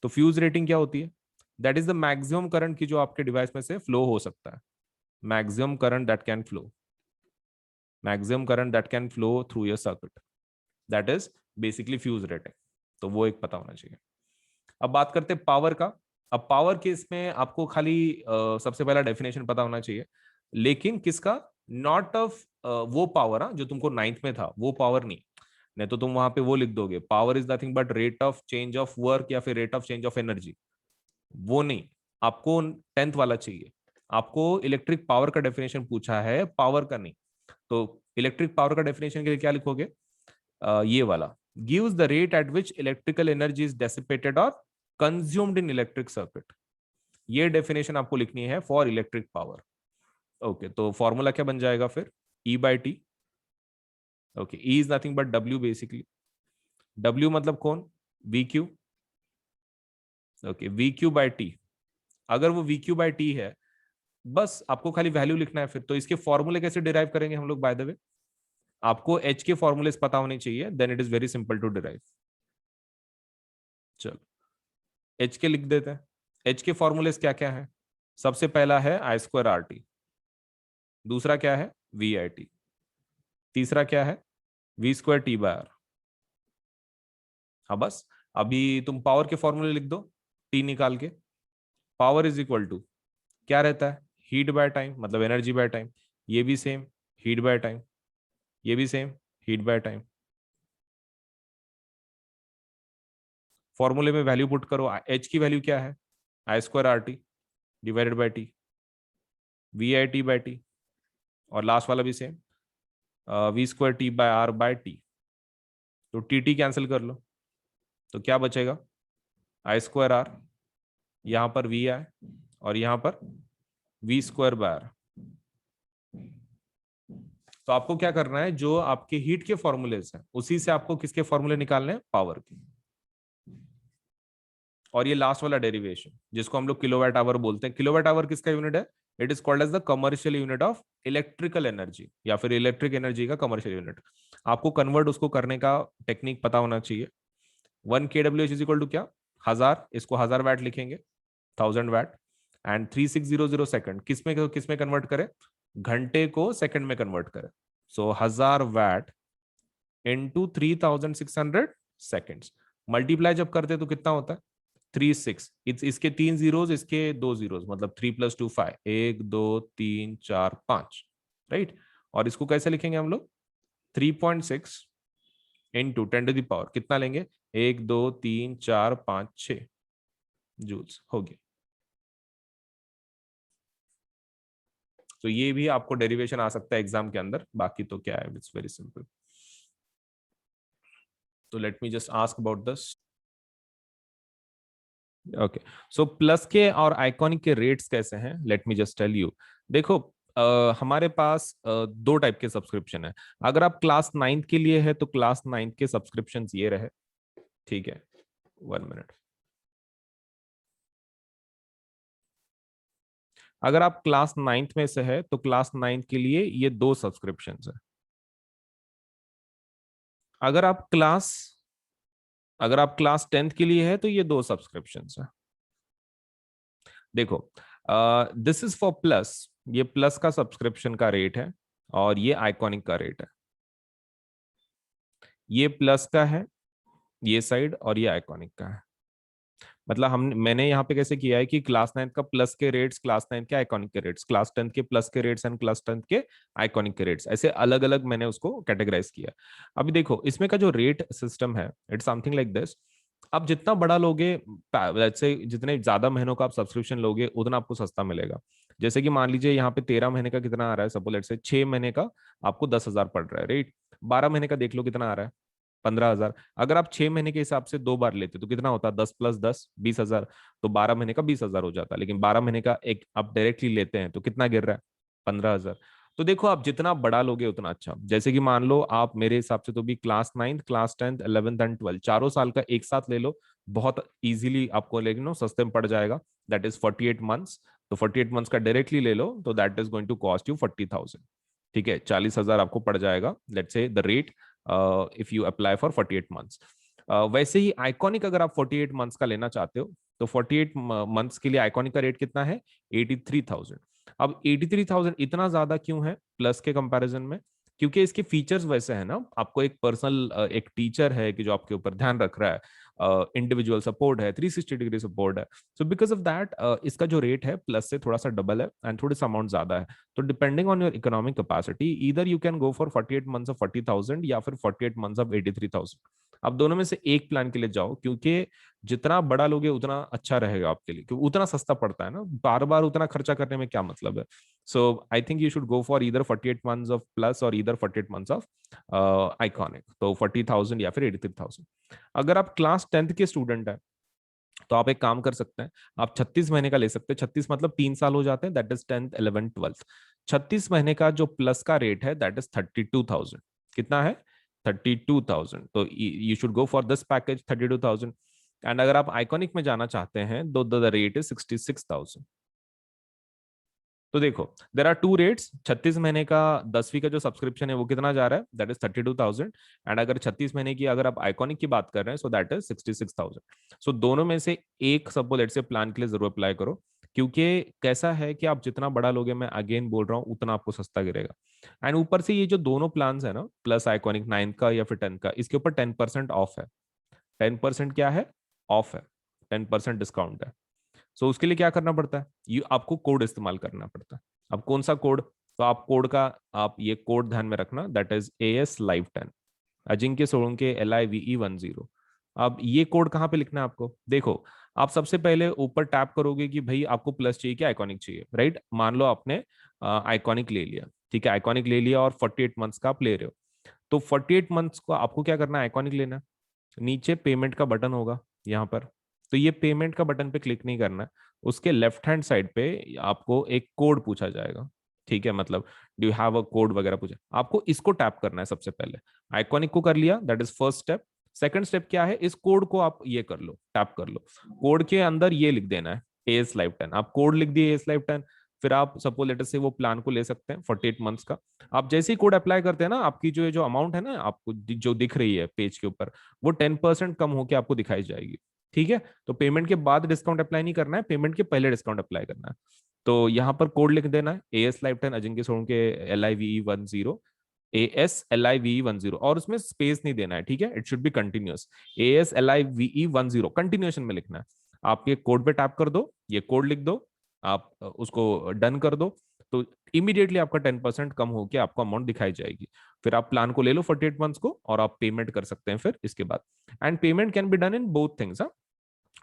तो फ्यूज रेटिंग क्या होती है? That is the maximum current की जो आपके डिवाइस में से फ्लो हो सकता है। Maximum current that can flow, maximum current that can flow through your circuit, that is basically fuse rating. तो वो एक पता होना चाहिए। अब बात करते हैं पावर का। अब पावर के इसमें आपको खाली सबसे पहला डेफिनेशन पता होना चाहिए, लेकिन किसका? नॉट ऑफ वो पावर जो तुमको नाइन्थ में था, वो पावर नहीं। नहीं तो तुम वहां पे वो लिख दोगे power is nothing but rate of change of work या फिर rate of change of energy. वो नहीं, आपको टेंथ वाला चाहिए। आपको इलेक्ट्रिक पावर का डेफिनेशन पूछा है, पावर का नहीं। तो इलेक्ट्रिक पावर का डेफिनेशन के लिए क्या लिखोगे? ये वाला, gives the rate at which electrical energy is dissipated or consumed in electric circuit। ये डेफिनेशन आपको लिखनी है फॉर इलेक्ट्रिक पावर। ओके, तो फॉर्मूला क्या बन जाएगा फिर? E by T. Okay, E is nothing but W basically. W मतलब कौन? VQ। Okay, VQ by T. अगर वो VQ बाई टी है, बस आपको खाली वैल्यू लिखना है। फिर तो इसके फॉर्मूले कैसे डिराइव करेंगे हम लोग? बाय द वे, आपको H के फॉर्मूले पता होने चाहिए, then it is very simple to derive. चलो एच के लिख देते हैं। एच के फॉर्मूले क्या क्या है? सबसे पहला है आई स्क्वायर आर टी, दूसरा क्या है? वी आई टी, तीसरा क्या है? V square T by R. हाँ बस, अभी तुम पावर के फॉर्मूले लिख दो, टी निकाल के। पावर इज इक्वल टू क्या रहता है? हीट बाय टाइम, मतलब एनर्जी बाय टाइम। ये भी सेम, हीट बाय टाइम। ये भी सेम, हीट बाय टाइम। फॉर्मूले में वैल्यू पुट करो। एच की वैल्यू क्या है? I square R T divided by T, V I T by T, और लास्ट वाला भी same, V square T by R by T. तो टी टी कैंसिल कर लो, तो क्या बचेगा? आई स्क्वायर आर, यहां पर वी आई, और यहां पर वी स्क्वायर बाय आर। तो आपको क्या करना है, जो आपके हीट के फॉर्मूलेज हैं उसी से आपको किसके फॉर्मूले निकालने हैं? पावर के। और ये लास्ट वाला डेरिवेशन जिसको हम लोग किलोवाट आवर बोलते हैं, किलोवाट आवर किसका यूनिट है? It is called as the commercial unit of electrical energy, या फिर इलेक्ट्रिक एनर्जी का कमर्शियल यूनिट। आपको कन्वर्ट उसको करने का टेक्निक पता होना चाहिए। 1 kWh इज इक्वल टू क्या? 1000, इसको 1000 वैट लिखेंगे, 1000 वैट। एंड 3600 सेकंड किस में कन्वर्ट करें? घंटे को सेकंड में कन्वर्ट करें। सो 1000 वैट इंटू 3600 सेकेंड्स, मल्टीप्लाई जब करते तो कितना होता है? 36। इसके 3 जीरोज, इसके 2 जीरोज, मतलब 3 + 2 5, 1 2 3 4 5, राइट। और इसको कैसे लिखेंगे हम लोग? 3.6 इंटू 10 टू द पावर कितना लेंगे? 1 2 3 4 5 6 जूल्स हो गया। तो ये भी आपको डेरिवेशन आ सकता है एग्जाम के अंदर, बाकी तो क्या है, इट्स वेरी सिंपल। तो let me just ask about this. Okay, so plus के और आइकॉनिक के रेट्स कैसे हैं, let me just tell you. देखो, हमारे पास दो टाइप के सब्सक्रिप्शन है। अगर आप क्लास नाइन्थ के लिए है तो क्लास नाइन्थ के सब्सक्रिप्शन ये रहे, ठीक है, 1 मिनट। अगर आप क्लास नाइन्थ में से है तो क्लास नाइन्थ के लिए ये दो सब्सक्रिप्शन है। अगर आप क्लास अगर आप क्लास टेंथ के लिए है तो ये दो सब्सक्रिप्शन है। देखो, दिस इज फॉर प्लस, ये प्लस का सब्सक्रिप्शन का रेट है, और ये आइकॉनिक का रेट है। ये प्लस का है ये साइड, और ये आइकॉनिक का है। मतलब मैंने यहाँ पे कैसे किया है कि क्लास नाइन्थ का प्लस के रेट्स, क्लास नाइन्थ के आइकॉनिक के रेट्स, क्लास टेंथ के प्लस के रेट्स एंड क्लास टेंथ के आइकॉनिक के रेट्स, ऐसे अलग अलग मैंने उसको कैटेगराइज किया। अभी देखो, इसमें का जो रेट सिस्टम है, इट्स समथिंग लाइक दिस। आप जितना बड़ा लोगे, let's say जितने ज्यादा महीनों का आप सब्सक्रिप्शन लोगे उतना आपको सस्ता मिलेगा। जैसे कि मान लीजिए यहाँ पे 13 महीने का कितना आ रहा है, सपोज लेट्स से 6 महीने का आपको 10,000 पड़ रहा है, राइट। 12 महीने का देख लो कितना आ रहा है, 15,000। अगर आप 6 महीने के हिसाब से 2 बार लेते तो कितना होता, 10 + 10 20,000। तो 12 महीने का 20,000 हो जाता, लेकिन 12 महीने का एक आप डायरेक्टली लेते हैं तो कितना गिर रहा है, 15,000। तो देखो, आप जितना बड़ा लोगे उतना अच्छा। जैसे कि मान लो आप, मेरे हिसाब से तो भी class ninth, class tenth, 11th and 12th चारों साल का एक साथ ले लो, बहुत इजीली आपको, लेकिन नो सस्ते में पड़ जाएगा। That is 48 months. तो 48 मंथ्स का डायरेक्टली ले लो तो that is going to cost you 40,000। ठीक है, 40,000 आपको पड़ जाएगा, let's say the rate, if you apply for 48 months. वैसे ही आइकॉनिक अगर आप 48 मंथ्स का लेना चाहते हो तो 48 मंथ्स के लिए आइकॉनिक का रेट कितना है, 83,000। अब 83,000 इतना ज्यादा क्यों है प्लस के कंपैरिजन में? क्योंकि इसके फीचर्स वैसे हैं ना, आपको एक पर्सनल एक टीचर है कि जो आपके ऊपर ध्यान रख रहा है, इंडिविजुअल सपोर्ट है, 360 डिग्री सपोर्ट है। सो बिकॉज ऑफ दैट इसका जो रेट है प्लस से थोड़ा सा डबल है एंड थोड़ा सा अमाउंट ज्यादा है। तो depending on your economic capacity, इधर you can go for 48 months of 40,000 या फिर 48 मंथ्स ऑफ 83,000। आप दोनों में से एक प्लान के लिए जाओ, क्योंकि जितना बड़ा लोगे उतना अच्छा रहेगा आपके लिए, क्योंकि उतना सस्ता पड़ता है ना, बार बार उतना खर्चा करने में क्या मतलब है। So I think you should go for इधर 48 मंथ्स ऑफ प्लस और इधर 48 मंथ्स ऑफ आइकॉनिक, तो 40,000 या फिर 83,000। अगर आप क्लास टेंथ के स्टूडेंट है तो आप एक काम कर सकते हैं, आप 36 महीने का ले सकते हैं। 36 मतलब 3 साल हो जाते हैं, that is 10th 11th 12th। 36 महीने का जो प्लस का रेट है दैट इज 32,000। कितना है, 32,000। तो you should go for this package 32,000। And अगर आप आइकॉनिक में जाना चाहते हैं तो द रेट इज 66,000। तो देखो, देर आर टू रेट्स। 36 महीने का 10वीं का जो सब्सक्रिप्शन है वो कितना जा रहा है, दैट इज 32,000। एंड अगर 36 महीने की अगर आप आइकॉनिक की बात कर रहे हैं सो दैट इज 66,000। सो दोनों में से एक सपोज लेट्स से प्लान के लिए जरूर अप्लाई करो, क्योंकि कैसा है कि आप जितना बड़ा लोगे, मैं अगेन बोल रहा हूँ, उतना आपको सस्ता गिरेगा। एंड ऊपर से ये जो दोनों प्लान है ना, प्लस आइकॉनिक 9th का या फिर 10th का, इसके ऊपर 10% ऑफ है। 10% क्या है, ऑफ है, 10% डिस्काउंट है। सो उसके लिए क्या करना पड़ता है, ये आपको कोड इस्तेमाल करना पड़ता है। अब कौन सा कोड, तो आप कोड का, आप ये कोड ध्यान में रखना, that is AS Live 10, Ajinkya Solanke LIVE 10। अब ये कोड कहाँ पे लिखना है आपको, देखो, आप सबसे पहले ऊपर टैप करोगे कि भाई आपको प्लस चाहिए कि आइकॉनिक चाहिए, राइट। मान लो आपने आइकॉनिक ले लिया, ठीक है, आइकॉनिक ले लिया और 48 मंथ्स का आप ले रहे हो। तो 48 मंथ्स को आपको क्या करना है, आइकॉनिक लेना है। नीचे पेमेंट का बटन होगा यहाँ पर, तो ये पेमेंट का बटन पे क्लिक नहीं करना है। उसके लेफ्ट हैंड साइड पे आपको एक कोड पूछा जाएगा, ठीक है, मतलब do you have a code वगैरह पूछा, आपको इसको टैप करना है सबसे पहले। आइकॉनिक को कर लिया, that is first step. Second step क्या है, इस कोड को आप ये कर लो, टैप कर लो। कोड के अंदर ये लिख देना है AS Live 10। आप कोड लिख दिए AS Live 10, फिर आप सपोज लेटर से वो प्लान को ले सकते हैं 48 मंथ्स का। आप जैसे ही कोड अप्लाई करते हैं ना, आपकी जो जो अमाउंट है ना आपको जो दिख रही है पेज के ऊपर, वो 10% कम होकर आपको दिखाई जाएगी। ठीक है, तो पेमेंट के बाद डिस्काउंट अप्लाई नहीं करना है, पेमेंट के पहले डिस्काउंट अप्लाई करना है। तो यहाँ पर कोड लिख देना है AS Live 10 अजिंक्य सोन के LIVE 10, ASLIVE 10, और उसमें स्पेस नहीं देना है, ठीक है, it should B continuous. ASLIVE 10 continuation में लिखना है। आप ये कोड पे टैप कर दो, ये कोड लिख दो, आप उसको डन कर दो, तो इमीडिएटली आपका 10% कम होकर आपको अमाउंट दिखाई जाएगी। फिर आप प्लान को ले लो 48 मंथ्स को, और आप पेमेंट कर सकते हैं फिर इसके बाद। And payment can be done in both things.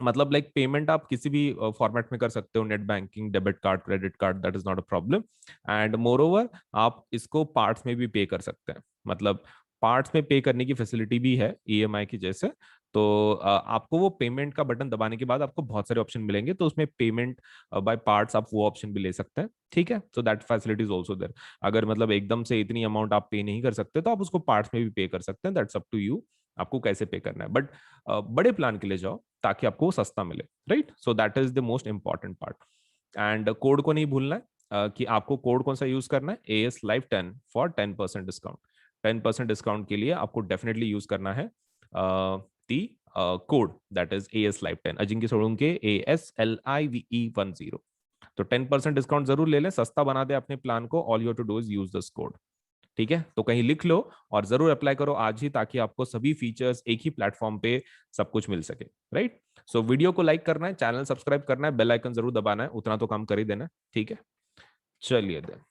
मतलब लाइक पेमेंट आप किसी भी फॉर्मेट में कर सकते हो, net banking, debit card, credit card, that is not a problem. And more over आप इसको पार्ट्स में भी पे कर सकते हैं, मतलब पार्ट्स में पे करने की फैसिलिटी भी है ईएमआई की जैसे। तो आपको वो पेमेंट का बटन दबाने के बाद आपको बहुत सारे ऑप्शन मिलेंगे, तो उसमें पेमेंट बाय पार्ट्स आप वो ऑप्शन भी ले सकते हैं, ठीक है। So that facility is also there. अगर मतलब एकदम से इतनी अमाउंट आप पे नहीं कर सकते तो आप उसको पार्ट्स में भी पे कर सकते हैं, दैट्स अप टू यू, आपको कैसे पे करना है। बट बड़े प्लान के लिए जाओ ताकि आपको वो सस्ता मिले, right. So that is the most important part. And code को नहीं भूलना है कि आपको कोड कौन सा यूज करना है, as live 10 for 10% discount. 10% discount के लिए आपको डेफिनेटली यूज करना है दी code that is as live 10, Ajinkya Solanki ASLIVE10। तो 10% डिस्काउंट जरूर ले लें, सस्ता बना दे अपने प्लान को। All you to do is use this code, ठीक है। तो कहीं लिख लो और जरूर अप्लाई करो आज ही, ताकि आपको सभी फीचर्स एक ही प्लेटफॉर्म पे सब कुछ मिल सके, राइट। सो वीडियो को लाइक करना है, चैनल सब्सक्राइब करना है, बेल आइकन जरूर दबाना है, उतना तो काम कर ही देना है, ठीक है। चलिए देन,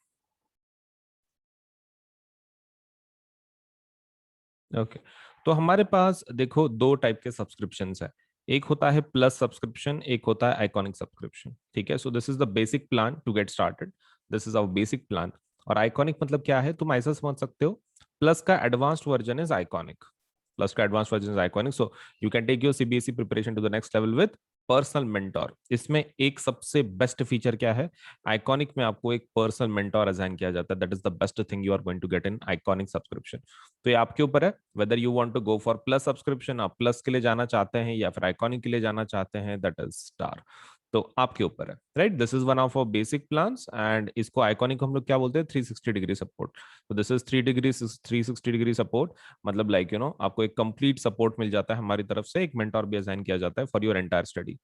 ओके। तो हमारे पास देखो दो टाइप के सब्सक्रिप्शन है, एक होता है प्लस सब्सक्रिप्शन, एक होता है आइकॉनिक सब्सक्रिप्शन, ठीक है। So this is the basic plan to get started, this is our basic plan. और आइकॉनिक मतलब क्या है, तुम ऐसा समझ सकते हो, प्लस का advanced version is iconic. Plus का advance version is iconic. So you can take your CBSE preparation to the next level with personal mentor. इसमें एक सबसे बेस्ट फीचर क्या है, आइकॉनिक में आपको एक पर्सनल मेंटोर असाइन किया जाता है, that is the best thing you are going to get in iconic subscription. तो ये आपके ऊपर है whether you want to go for plus subscription, आप प्लस के लिए जाना चाहते हैं या फिर आइकॉनिक के लिए जाना चाहते हैं, दैट इज स्टार। तो आपके ऊपर है, right. This is one of our basic plans, and इसको आइकॉनिक हम लोग क्या बोलते हैं, 360 डिग्री सपोर्ट। तो दिस इज 360 डिग्री सपोर्ट, मतलब लाइक यू नो आपको एक कंप्लीट सपोर्ट मिल जाता है हमारी तरफ से, एक मेंटोर भी असाइन किया जाता है for your entire study.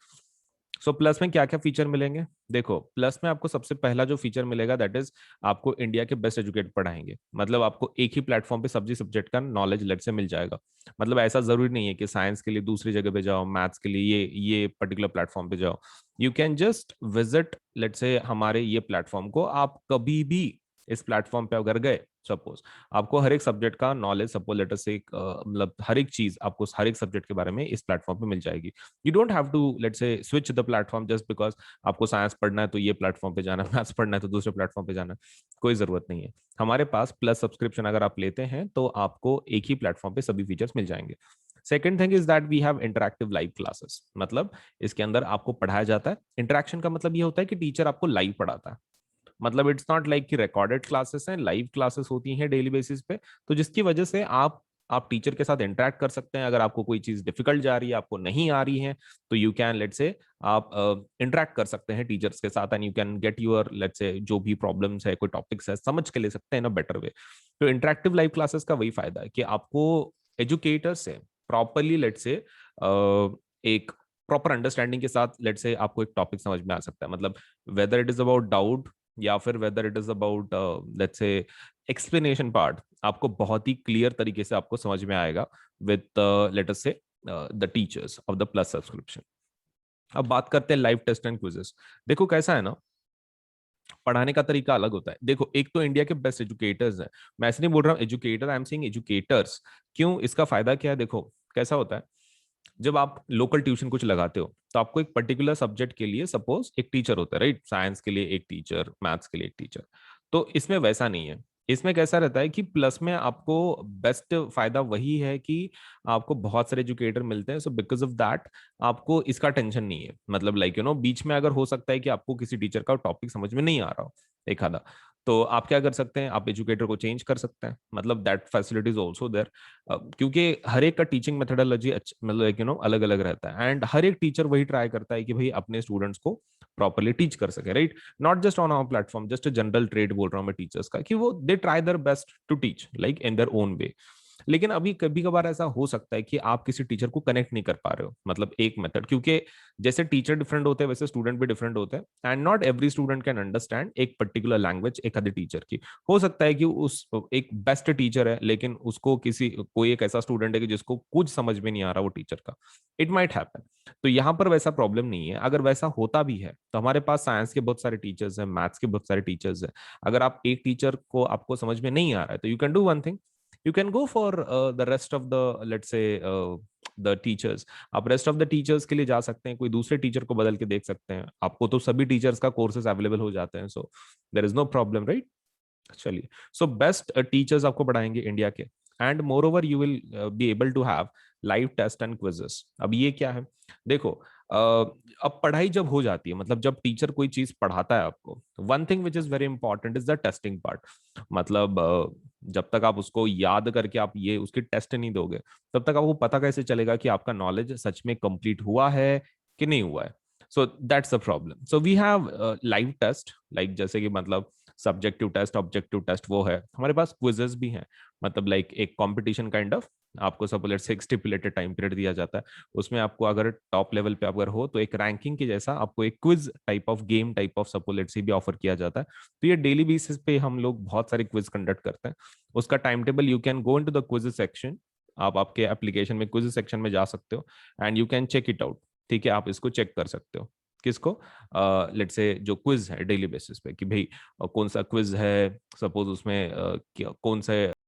So plus में क्या क्या फीचर मिलेंगे, देखो प्लस में आपको सबसे पहला जो फीचर मिलेगा दैट इज आपको इंडिया के बेस्ट एजुकेट पढ़ाएंगे, मतलब आपको एक ही प्लेटफॉर्म पे सब्जी सब्जेक्ट का नॉलेज लेट से मिल जाएगा। मतलब ऐसा जरूरी नहीं है कि साइंस के लिए दूसरी जगह पे जाओ, मैथ्स के लिए ये पर्टिकुलर प्लेटफॉर्म पे जाओ। You can just visit let say हमारे ये प्लेटफॉर्म को, आप कभी भी इस प्लेटफॉर्म पे अगर गए, सपोज आपको हर एक सब्जेक्ट का नॉलेज, सपोज लेटर से मतलब हर एक चीज आपको हर एक सब्जेक्ट के बारे में इस प्लेटफॉर्म पे मिल जाएगी। You don't have to let say switch the platform just because आपको साइंस पढ़ना है तो ये प्लेटफॉर्म पे जाना है, मैथ्स पढ़ना है तो दूसरे प्लेटफॉर्म पे जाना है, कोई जरूरत नहीं है। हमारे पास प्लस सब्सक्रिप्शन अगर आप लेते हैं तो आपको एक ही प्लेटफॉर्म पे सभी फीचर्स मिल जाएंगे। Second thing is that we have interactive live classes, मतलब इसके अंदर आपको पढ़ाया जाता है। इंटरेक्शन का मतलब ये होता है कि टीचर आपको लाइव पढ़ाता है, मतलब इट्स नॉट लाइक कि रिकॉर्डेड क्लासेस हैं, लाइव क्लासेस होती हैं डेली बेसिस पे। तो जिसकी वजह से आप टीचर के साथ इंटरेक्ट कर सकते हैं। अगर आपको कोई चीज डिफिकल्ट जा रही है, आपको नहीं आ रही है, तो यू कैन लेट से आप इंटरेक्ट कर सकते हैं टीचर्स के साथ, and you can get your let say जो भी प्रॉब्लम्स है, कोई टॉपिक्स है, समझ के ले सकते हैं इन अ बेटर वे। तो इंटरेक्टिव लाइव क्लासेस का वही फायदा है कि आपको एजुकेटर से प्रॉपरली लेट से एक प्रॉपर अंडरस्टैंडिंग के साथ लेट से आपको एक टॉपिक समझ में आ सकता है, मतलब whether it is about doubt या फिर whether it is about let's say explanation part, आपको बहुत ही क्लियर तरीके से आपको समझ में आएगा विद लेट अस से the teachers of the plus subscription. अब बात करते हैं लाइव टेस्ट एंड क्विजेस। देखो कैसा है ना, पढ़ाने का तरीका अलग होता है। देखो एक तो इंडिया के बेस्ट एजुकेटर्स हैं, मैं ऐसे नहीं बोल रहा हूँ educator, I am saying educators. क्यों, इसका फायदा क्या है, देखो कैसा होता है, जब आप लोकल ट्यूशन कुछ लगाते हो तो आपको एक पर्टिकुलर सब्जेक्ट के लिए सपोज एक टीचर होता है, राइट। साइंस के लिए एक टीचर, मैथ्स के लिए एक टीचर। तो इसमें वैसा नहीं है, इसमें कैसा रहता है कि प्लस में आपको बेस्ट फायदा वही है कि आपको बहुत सारे एजुकेटर मिलते हैं, सो बिकॉज ऑफ दैट आपको इसका टेंशन नहीं है। मतलब लाइक यू नो बीच में अगर हो सकता है कि आपको किसी टीचर का टॉपिक समझ में नहीं आ रहा हो एक आधा, तो आप क्या कर सकते हैं, आप एजुकेटर को चेंज कर सकते हैं, मतलब that facility is also there. क्योंकि हर एक का टीचिंग मेथोडोलॉजी मतलब यू नो अलग अलग रहता है, एंड हर एक टीचर वही ट्राई करता है कि भाई अपने स्टूडेंट्स को प्रॉपरली टीच कर सके, right. Not just on our platform, just general trade बोल रहा हूँ मैं टीचर्स का, कि वो they try their best to teach like in their own way. लेकिन अभी कभी कभार ऐसा हो सकता है कि आप किसी टीचर को कनेक्ट नहीं कर पा रहे हो, मतलब एक मेथड, क्योंकि जैसे टीचर डिफरेंट होते हैं वैसे स्टूडेंट भी डिफरेंट होते हैं, and not every student can understand एक पर्टिकुलर लैंग्वेज एक आधे टीचर की। हो सकता है कि उस एक बेस्ट टीचर है लेकिन उसको किसी कोई एक ऐसा स्टूडेंट है कि जिसको कुछ समझ में नहीं आ रहा वो टीचर का, इट माइट हैपन। तो यहाँ पर वैसा प्रॉब्लम नहीं है। अगर वैसा होता भी है तो हमारे पास साइंस के बहुत सारे टीचर्स हैं, मैथ्स के बहुत सारे टीचर्स हैं। अगर आप एक टीचर को आपको समझ में नहीं आ रहा है तो you can do one thing, you can go for the rest of the let's say the teachers, आप रेस्ट ऑफ द टीचर्स के लिए जा सकते हैं, कोई दूसरे टीचर को बदल के देख सकते हैं, आपको तो सभी टीचर्स का कोर्सेज अवेलेबल हो जाते हैं, so there is no problem, right? चलिए, सो बेस्ट टीचर्स आपको पढ़ाएंगे इंडिया के, and moreover you will be able to have live test and quizzes. अब ये क्या है, देखो, अब पढ़ाई जब हो जाती है, मतलब जब टीचर कोई चीज पढ़ाता है आपको, one thing which is very important is the testing part. मतलब जब तक आप उसको याद करके आप ये उसकी टेस्ट नहीं दोगे, तब तक आपको पता कैसे चलेगा कि आपका नॉलेज सच में कंप्लीट हुआ है कि नहीं हुआ है। So that's a problem. So we have live test, like जैसे कि मतलब सब्जेक्टिव टेस्ट, ऑब्जेक्टिव टेस्ट, वो है हमारे पास। क्विजेस भी हैं, मतलब लाइक एक कंपटीशन काइंड ऑफ, आपको सपोज लेट्स से एक स्टिपुलेटेड टाइम पीरियड दिया जाता है, उसमें आपको अगर टॉप लेवल पे अगर हो तो एक रैंकिंग के जैसा आपको एक quiz type of, game type of suppose let's से भी ऑफर किया जाता है। तो ये डेली बेसिस पे हम लोग बहुत सारे क्विज कंडक्ट करते हैं। उसका time table, you can go into the quiz section, आप आपके एप्लीकेशन में क्विज सेक्शन में जा सकते हो and you can check it out. ठीक है, आप इसको चेक कर सकते हो। किसको? लेट्स से जो क्विज है डेली बेसिस पे, कि भाई कौन सा क्विज है, सपोज उसमें कौन से